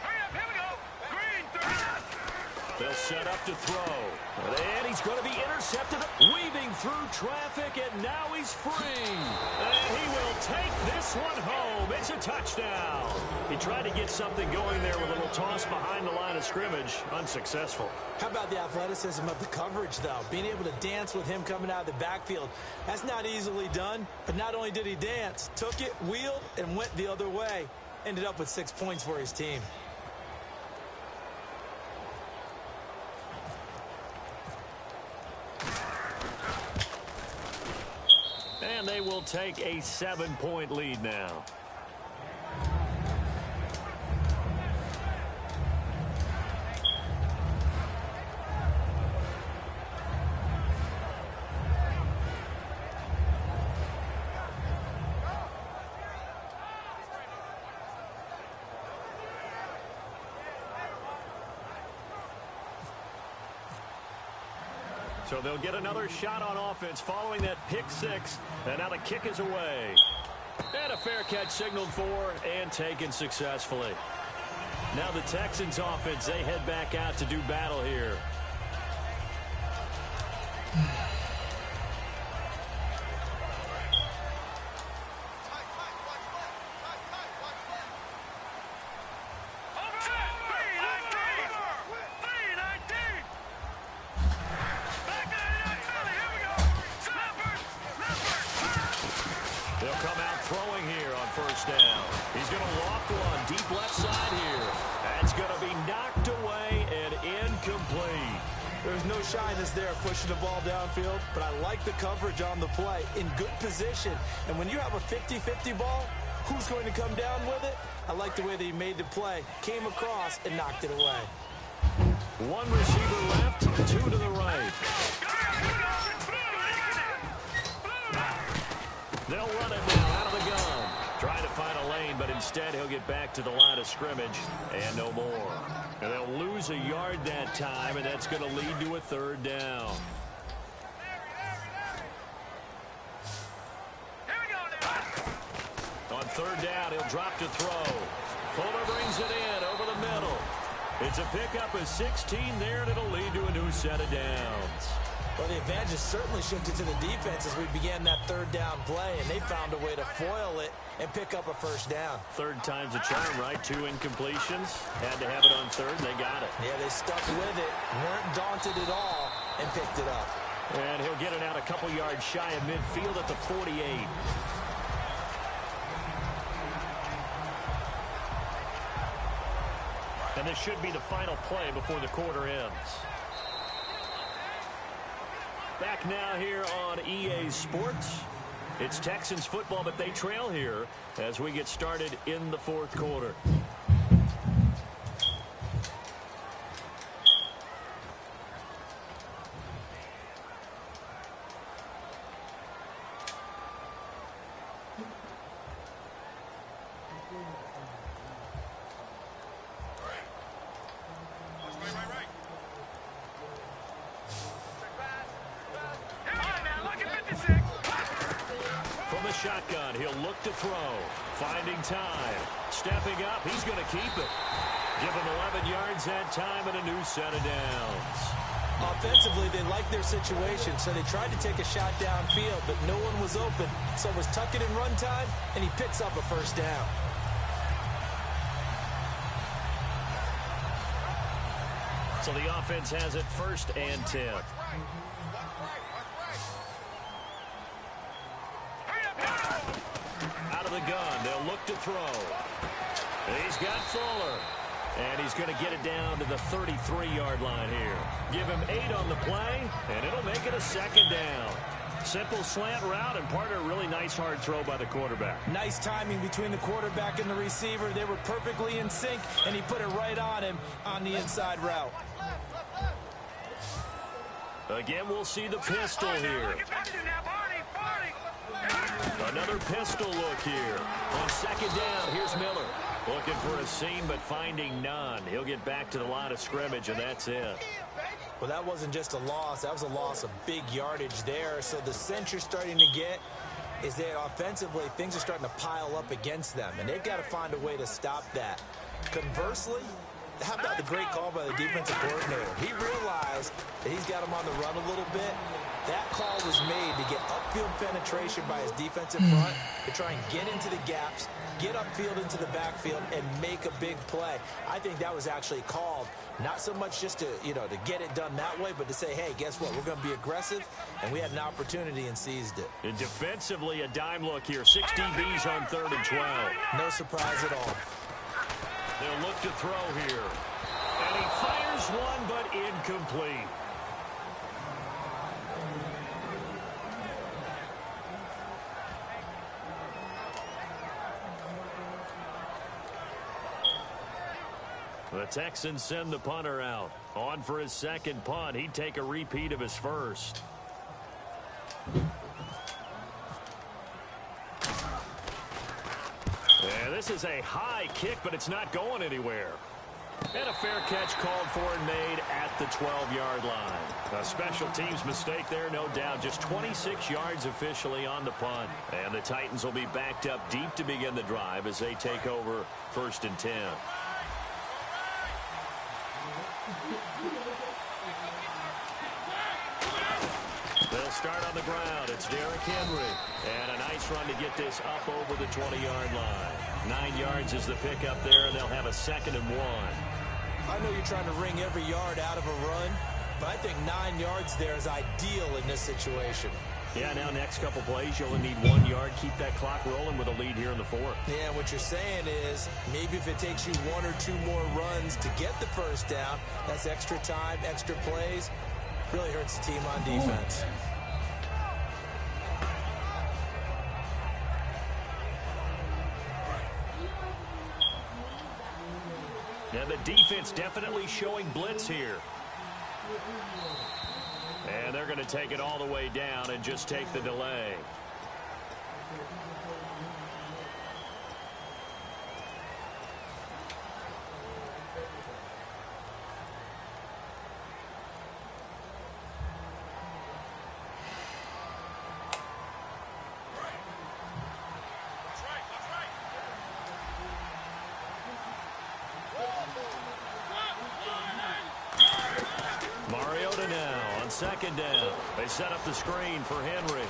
Hurry up, here we go. Green, 30. They'll set up to throw. And he's going to be intercepted, weaving through traffic, and now he's free. And he will take this one home. It's a touchdown. He tried to get something going there with a little toss behind the line of scrimmage. Unsuccessful. How about the athleticism of the coverage, though? Being able to dance with him coming out of the backfield. That's not easily done. But not only did he dance, took it, wheeled, and went the other way. Ended up with 6 points for his team. And they will take a 7-point lead now. So they'll get another shot on offense following that pick 6. And now the kick is away. And a fair catch signaled for and taken successfully. Now the Texans offense, they head back out to do battle here. They'll come out throwing here on first down. He's going to loft one deep left side here. That's going to be knocked away and incomplete. There's no shyness there pushing the ball downfield, but I like the coverage on the play. In good position. And when you have a 50-50 ball, who's going to come down with it? I like the way that he made the play, came across, and knocked it away. One receiver left, two to the right. They'll run it now out of the gun. Trying to find a lane, but instead he'll get back to the line of scrimmage and no more. And they'll lose a yard that time, and that's going to lead to a third down. On third down, he'll drop to throw. Fuller brings it in over the middle. It's a pickup of 16 there, and it'll lead to a new set of downs. Well, the advantage has certainly shifted to the defense as we began that third down play, and they found a way to foil it and pick up a first down. Third time's a charm, right? 2 incompletions. Had to have it on third, and they got it. Yeah, they stuck with it, weren't daunted at all, and picked it up. And he'll get it out a couple yards shy of midfield at the 48. And this should be the final play before the quarter ends. Back now here on EA Sports. It's Texans football, but they trail here as we get started in the fourth quarter. Shotgun, he'll look to throw. Finding time. Stepping up, he's going to keep it. Give him 11 yards that time and a new set of downs. Offensively, they liked their situation, so they tried to take a shot downfield, but no one was open. So it was tuck it in run time, and he picks up a first down. So the offense has it 1st and 10. Out of the gun, they'll look to throw. He's got Fuller. And he's going to get it down to the 33-yard line here. Give him 8 on the play, and it'll make it a 2nd down. Simple slant route, and part of a really nice hard throw by the quarterback. Nice timing between the quarterback and the receiver. They were perfectly in sync, and he put it right on him on the inside route. Again, we'll see the pistol here. Another pistol look here. On 2nd down, here's Miller. Looking for a seam, but finding none. He'll get back to the line of scrimmage, and that's it. Well, that wasn't just a loss. That was a loss of big yardage there. So the sense you're starting to get is that offensively, things are starting to pile up against them, and they've got to find a way to stop that. Conversely, how about the great call by the defensive coordinator? He realized that he's got him on the run a little bit. That call was made to get upfield penetration by his defensive front to try and get into the gaps, get upfield into the backfield, and make a big play. I think that was actually called not so much just to, to get it done that way, but to say, hey, guess what? We're going to be aggressive, and we had an opportunity and seized it. And defensively, a dime look here. 6 DBs on 3rd and 12. No surprise at all. They'll look to throw here. And he fires one, but incomplete. The Texans send the punter out. On for his 2nd punt. He'd take a repeat of his first. And this is a high kick, but it's not going anywhere. And a fair catch called for and made at the 12-yard line. A special teams mistake there, no doubt. Just 26 yards officially on the punt. And the Titans will be backed up deep to begin the drive as they take over 1st and 10. They'll start on the ground. It's Derrick Henry. And a nice run to get this up over the 20-yard line. 9 yards is the pickup there, and they'll have a 2nd and 1. I know you're trying to wring every yard out of a run, but I think 9 yards there is ideal in this situation. Yeah, now next couple plays, you only need 1 yard. Keep that clock rolling with a lead here in the 4th. Yeah, what you're saying is maybe if it takes you 1 or 2 more runs to get the first down, that's extra time, extra plays. Really hurts the team on defense. And the defense definitely showing blitz here. And they're going to take it all the way down and just take the delay. Now on 2nd down. They set up the screen for Henry.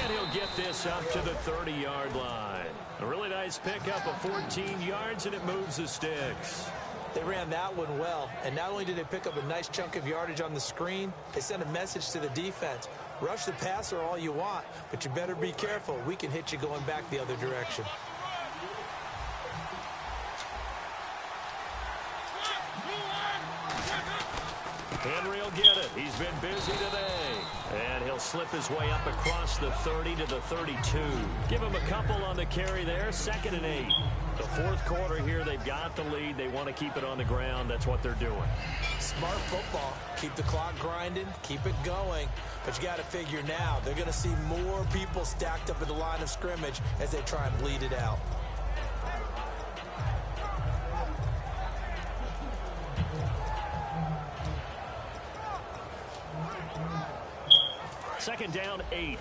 And he'll get this up to the 30-yard line. A really nice pickup of 14 yards, and it moves the sticks. They ran that one well, and not only did they pick up a nice chunk of yardage on the screen, they sent a message to the defense. Rush the passer all you want, but you better be careful. We can hit you going back the other direction. Henry will get it. He's been busy today. And he'll slip his way up across the 30 to the 32. Give him a couple on the carry there. 2nd and 8. The 4th quarter here, they've got the lead. They want to keep it on the ground. That's what they're doing. Smart football. Keep the clock grinding. Keep it going. But you got to figure now, they're going to see more people stacked up at the line of scrimmage as they try and bleed it out. Second down, 8.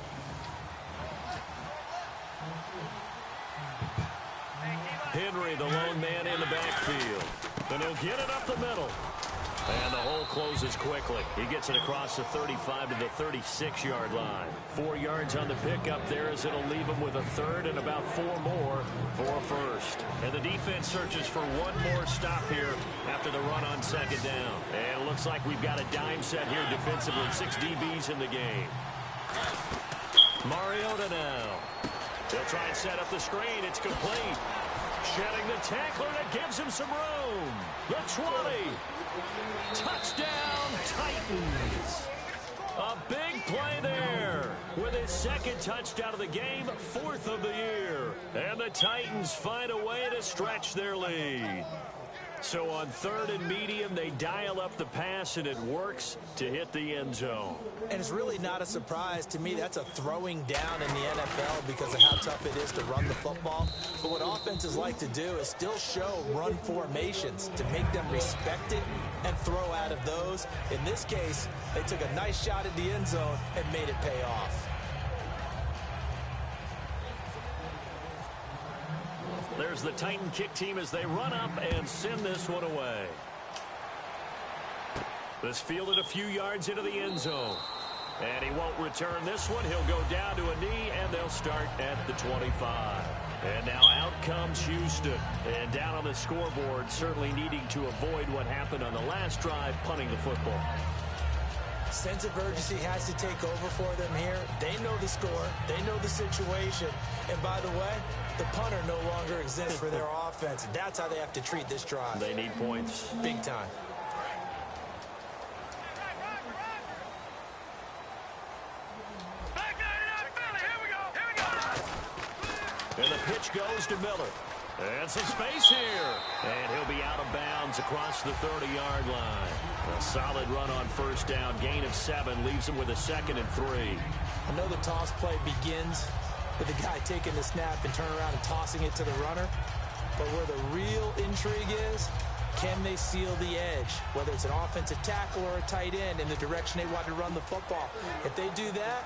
Henry, the lone man in the backfield. And he'll get it up the middle. And the hole closes quickly. He gets it across the 35 to the 36-yard line. 4 yards on the pickup there as it'll leave him with a 3rd and about 4 more for a 1st. And the defense searches for 1 more stop here after the run on 2nd down. And it looks like we've got a dime set here defensively. 6 DBs in the game. Mariota now. They'll try and set up the screen. It's complete. Shedding the tackler that gives him some room. The 20. Touchdown, Titans. A big play there with his 2nd touchdown of the game, 4th of the year. And the Titans find a way to stretch their lead. So on 3rd and medium, they dial up the pass, and it works to hit the end zone. And it's really not a surprise to me. That's a throwing down in the NFL because of how tough it is to run the football. But what offenses like to do is still show run formations to make them respect it and throw out of those. In this case, they took a nice shot at the end zone and made it pay off. There's the Titan kick team as they run up and send this one away. This fielded a few yards into the end zone. And he won't return this one. He'll go down to a knee, and they'll start at the 25. And now out comes Houston. And down on the scoreboard, certainly needing to avoid what happened on the last drive, punting the football. Sense of urgency has to take over for them here. They know the score. They know the situation. And by the way, the punter no longer exists for their offense. That's how they have to treat this drive. They need points. Big time. And the pitch goes to Miller. And some space here. And he'll be out of bounds across the 30-yard line. A solid run on 1st down. Gain of 7 leaves him with a 2nd and 3. I know the toss play begins with the guy taking the snap and turning around and tossing it to the runner. But where the real intrigue is, can they seal the edge? Whether it's an offensive tackle or a tight end in the direction they want to run the football. If they do that,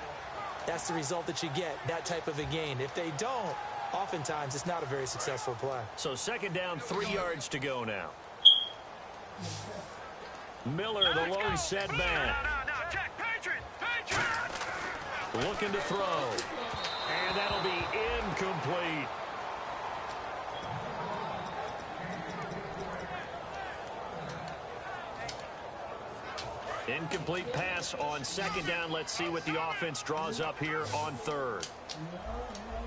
that's the result that you get, that type of a gain. If they don't, oftentimes it's not a very successful play. So 2nd down, 3 yards to go now. Miller, the lone setback. No, check, Patriot. Looking to throw. And that'll be incomplete. Incomplete pass on second down. Let's see what the offense draws up here on third.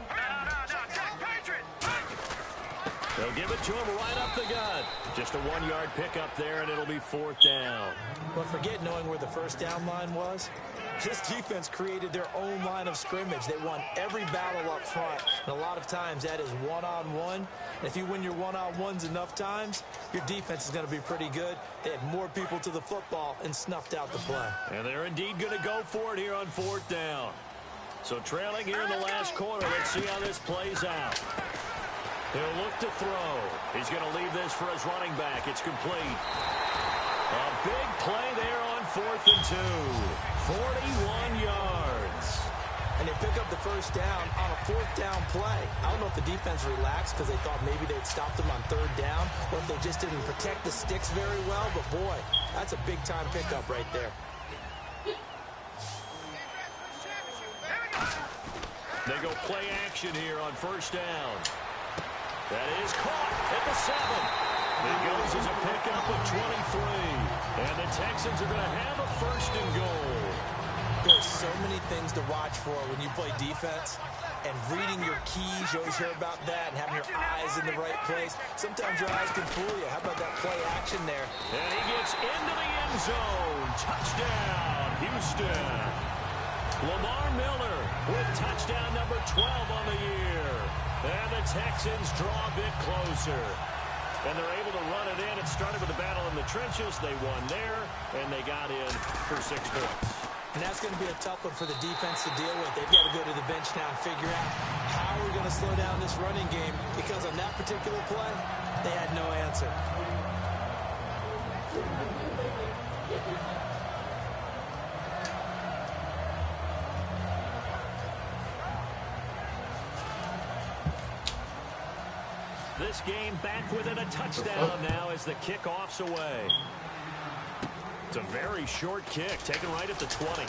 No, check, Patriot. They'll give it to him right up the gut. Just a 1-yard pickup there, and it'll be fourth down. But forget knowing where the first down line was. This defense created their own line of scrimmage. They won every battle up front, and a lot of times that is one-on-one. And if you win your one-on-ones enough times, your defense is going to be pretty good. They had more people to the football and snuffed out the play. And they're indeed going to go for it here on fourth down. So trailing here in the last quarter. Let's see how this plays out. He'll look to throw. He's going to leave this for his running back. It's complete. A big play there on 4th and 2. 41 yards. And they pick up the first down on a fourth down play. I don't know if the defense relaxed because they thought maybe they'd stopped them on third down, or if they just didn't protect the sticks very well. But, boy, that's a big-time pickup right there. They go play action here on first down. That is caught at the 7. It goes as a pickup of 23. And the Texans are going to have a first and goal. There's so many things to watch for when you play defense. And reading your keys, you always hear about that, and having your eyes in the right place. Sometimes your eyes can fool you. How about that play action there? And he gets into the end zone. Touchdown, Houston. Lamar Miller with touchdown number 12 on the year. And the Texans draw a bit closer. And they're able to run it in. It started with a battle in the trenches. They won there, and they got in for 6 points. And that's going to be a tough one for the defense to deal with. They've got to go to the bench now and figure out how we're going to slow down this running game, because on that particular play, they had no answer. This game back within a touchdown now as the kickoff's away. It's a very short kick, taken right at the 20.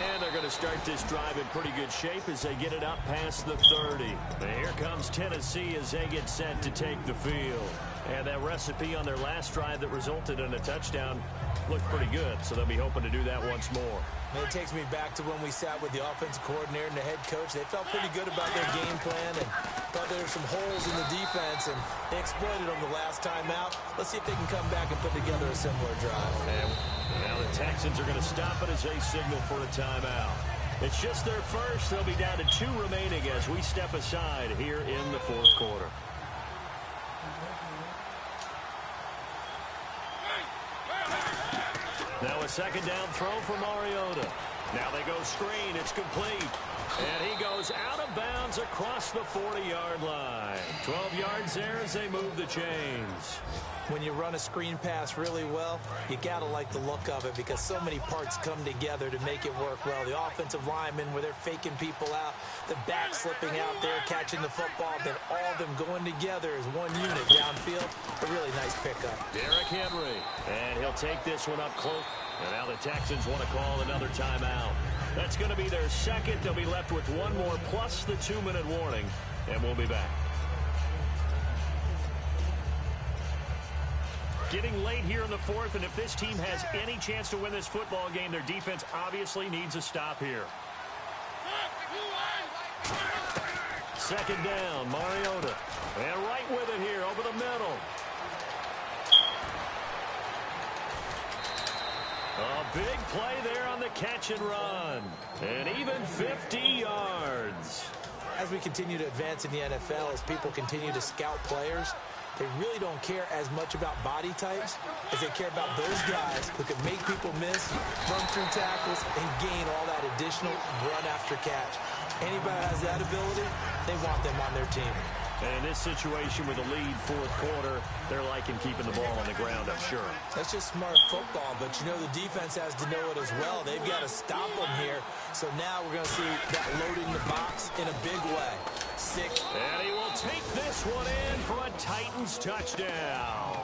And they're going to start this drive in pretty good shape as they get it up past the 30. And here comes Tennessee as they get set to take the field. And that recipe on their last drive that resulted in a touchdown looked pretty good, so they'll be hoping to do that once more. And it takes me back to when we sat with the offensive coordinator and the head coach. They felt pretty good about their game plan and thought there were some holes in the defense, and they exploited them the last time out. Let's see if they can come back and put together a similar drive. And now the Texans are going to stop it as they signal for a timeout. It's just their first. They'll be down to 2 remaining as we step aside here in the 4th quarter. Now a second down throw for Mariota. Now they go screen. It's complete. And he goes out of bounds across the 40-yard line. 12 yards there as they move the chains. When you run a screen pass really well, you got to like the look of it because so many parts come together to make it work well. The offensive linemen, where they're faking people out, the back slipping out there, catching the football, then all of them going together as one unit downfield. A really nice pickup. Derrick Henry, and he'll take this one up close. And now the Texans want to call another timeout. That's going to be their second. They'll be left with one more plus the 2-minute warning, and we'll be back. Getting late here in the 4th, and if this team has any chance to win this football game, their defense obviously needs a stop here. Second down, Mariota. And right with it here over the middle. A big play there on the catch and run. And even 50 yards. As we continue to advance in the NFL, as people continue to scout players, they really don't care as much about body types as they care about those guys who can make people miss, run through tackles, and gain all that additional run after catch. Anybody that has that ability, they want them on their team. And in this situation with a lead 4th quarter, they're liking keeping the ball on the ground, I'm sure. That's just smart football, but you know the defense has to know it as well. They've got to stop them here. So now we're going to see that loading the box in a big way. And he will take this one in for a Titans touchdown.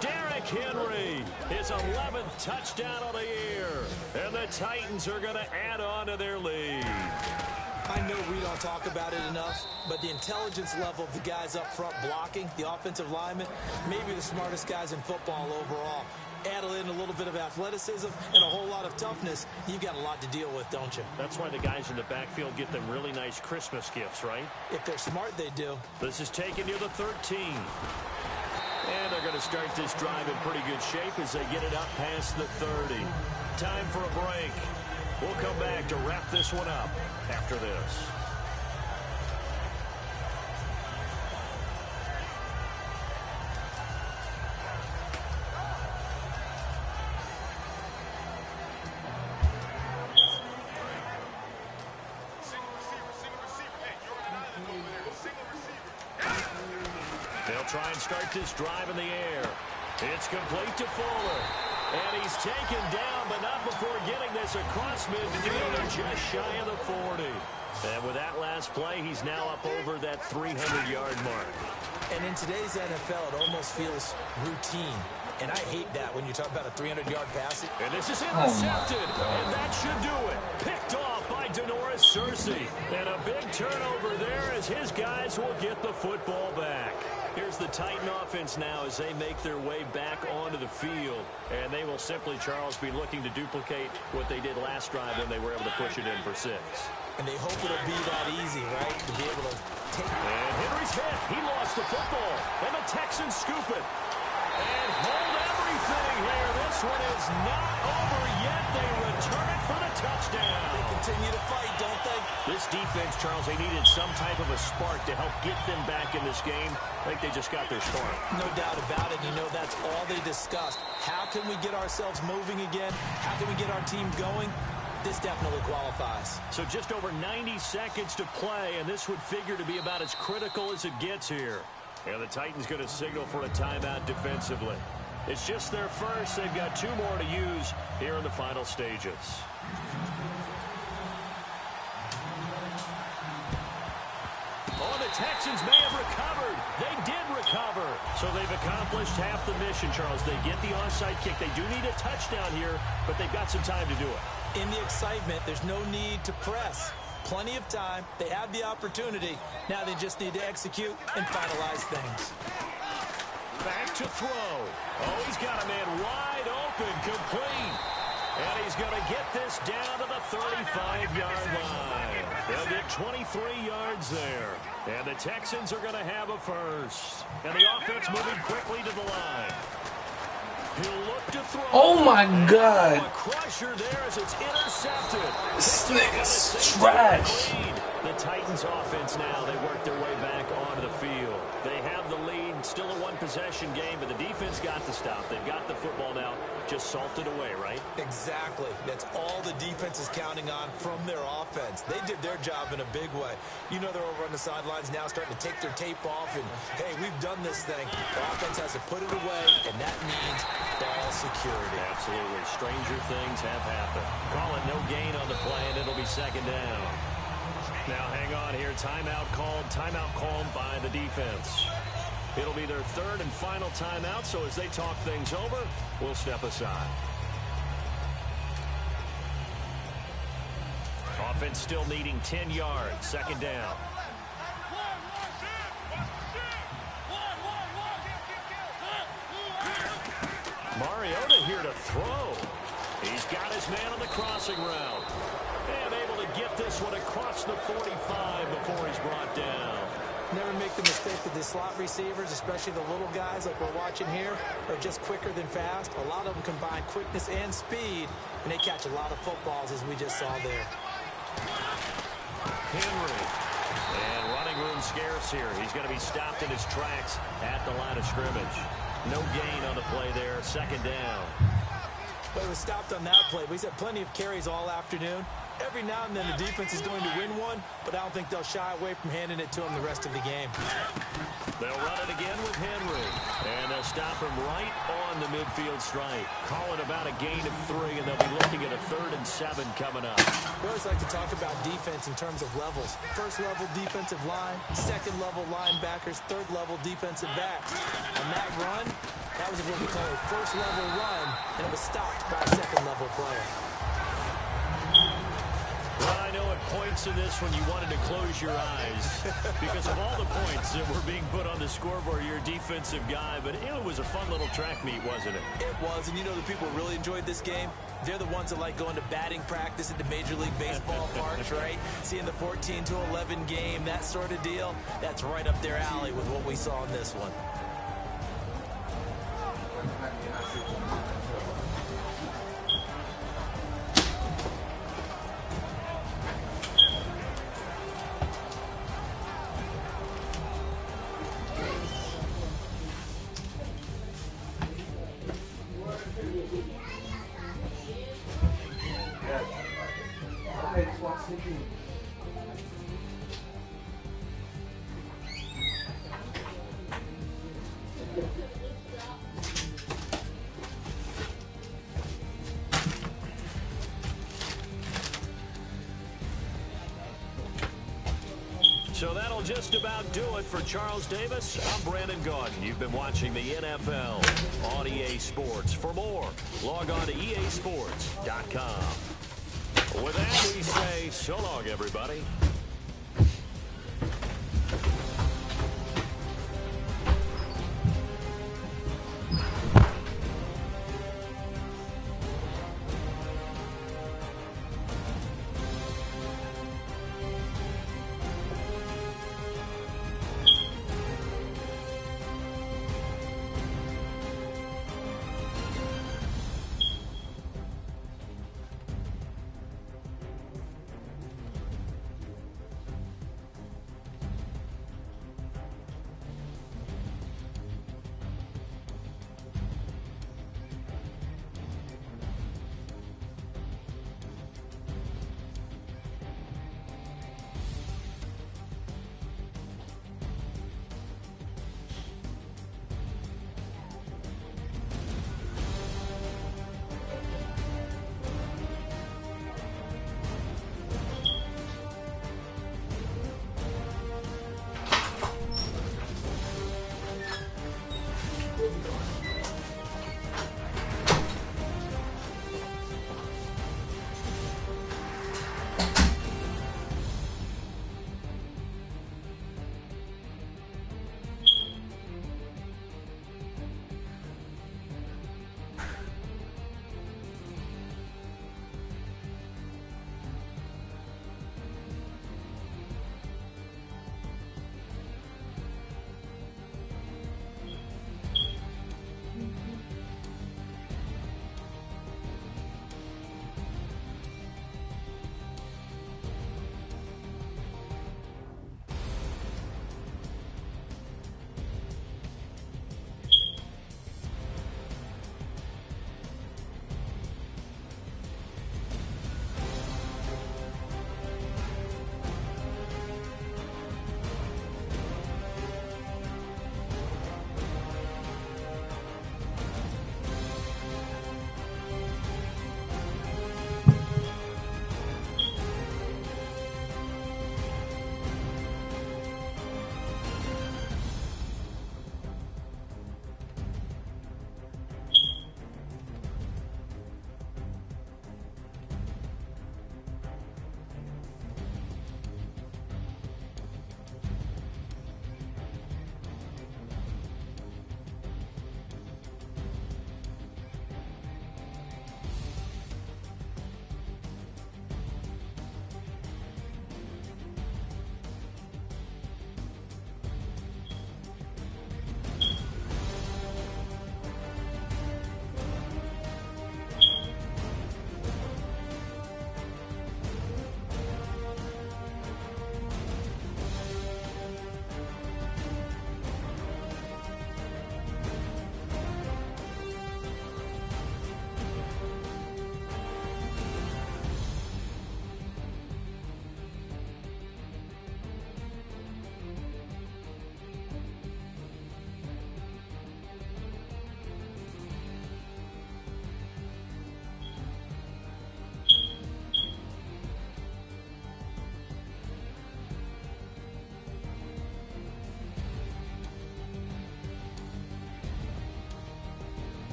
Derrick Derrick Henry, his 11th touchdown of the year. And the Titans are going to add on to their lead. I know we don't talk about it enough, but the intelligence level of the guys up front blocking, the offensive linemen, maybe the smartest guys in football overall. Add in a little bit of athleticism and a whole lot of toughness, you've got a lot to deal with, don't you? That's why the guys in the backfield get them really nice Christmas gifts, right? If they're smart, they do. This is taken near the 13. And they're going to start this drive in pretty good shape as they get it up past the 30. Time for a break. We'll come back to wrap this one up after this. They'll try and start this drive in the air. It's complete to Fuller. And he's taken down, but not before getting this across midfield and just shy of the 40. And with that last play, he's now up over that 300-yard mark. And in today's NFL, it almost feels routine. And I hate that when you talk about a 300-yard pass. And this is intercepted, and that should do it. Picked off by Denoris Searcy. And a big turnover there as his guys will get the football back. Here's the Titan offense now as they make their way back onto the field. And they will simply, Charles, be looking to duplicate what they did last drive when they were able to push it in for 6. And they hope it'll be that easy, right, to be able to take it. And Henry's hit. He lost the football. And the Texans scoop it. And hold everything here. This one is not over yet. They return it for the touchdown. They continue to fight, don't they? This defense, Charles, they needed some type of a spark to help get them back in this game. I think they just got their spark. No doubt about it. You know, that's all they discussed. How can we get ourselves moving again? How can we get our team going? This definitely qualifies. So just over 90 seconds to play, and this would figure to be about as critical as it gets here. And the Titans going to signal for a timeout defensively. It's just their first. They've got 2 more to use here in the final stages. Oh, the Texans may have recovered. They did recover. So they've accomplished half the mission, Charles. They get the onside kick. They do need a touchdown here, but they've got some time to do it. In the excitement, there's no need to press. Plenty of time. They have the opportunity. Now they just need to execute and finalize things. Back to throw. Oh, he's got a man wide open, complete. And he's going to get this down to the 35-yard line. They'll get 23 yards there. And the Texans are going to have a first. And the offense moving quickly to the line. He'll look to throw. Oh my God. A crusher there as it's intercepted. This nigga's trash. The Titans offense now, they work their way back onto the field. They have the lead, still a one-possession game, but the defense got the stop. They've got the football now, just salted away, right? Exactly. That's all the defense is counting on from their offense. They did their job in a big way. You know they're over on the sidelines now starting to take their tape off, and, hey, we've done this thing. The offense has to put it away, and that means ball security. Absolutely. Stranger things have happened. Call it no gain on the play, and it'll be second down. Now, hang on here. Timeout called by the defense. It'll be their third and final timeout, so as they talk things over, we'll step aside. Offense still needing 10 yards. Second down. Mariota here to throw. He's got his man on the crossing route. And able to get this one across the 45 before he's brought down. Never make the mistake that the slot receivers, especially the little guys like we're watching here, are just quicker than fast. A lot of them combine quickness and speed, and they catch a lot of footballs, as we just saw there. Henry. And running room scarce here. He's going to be stopped in his tracks at the line of scrimmage. No gain on the play there. Second down. But it was stopped on that play. We've had plenty of carries all afternoon. Every now and then the defense is going to win one, but I don't think they'll shy away from handing it to him the rest of the game. They'll run it again with Henry. And they'll stop him right on the midfield stripe. Call it about a gain of 3, and they'll be looking at a 3rd and 7 coming up. We always like to talk about defense in terms of levels. First level defensive line, second level linebackers, third level defensive backs. On that run, That was what we call a first-level run, and it was stopped by a second-level player. Well, I know at points in this when you wanted to close your eyes because of all the points that were being put on the scoreboard, you're a defensive guy, but it was a fun little track meet, wasn't it? It was, and you know the people who really enjoyed this game? They're the ones that like going to batting practice at the Major League Baseball parks, right? Seeing the 14-11 game, that sort of deal. That's right up their alley with what we saw in this one. So that'll just about do it for Charles Davis. I'm Brandon Gaudin. You've been watching the NFL on EA Sports. For more, log on to easports.com. With that, we say so long, everybody.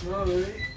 No, really?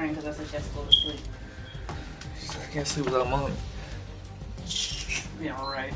crying because I said she has to go to sleep. I can't sleep without mommy. Yeah, alright.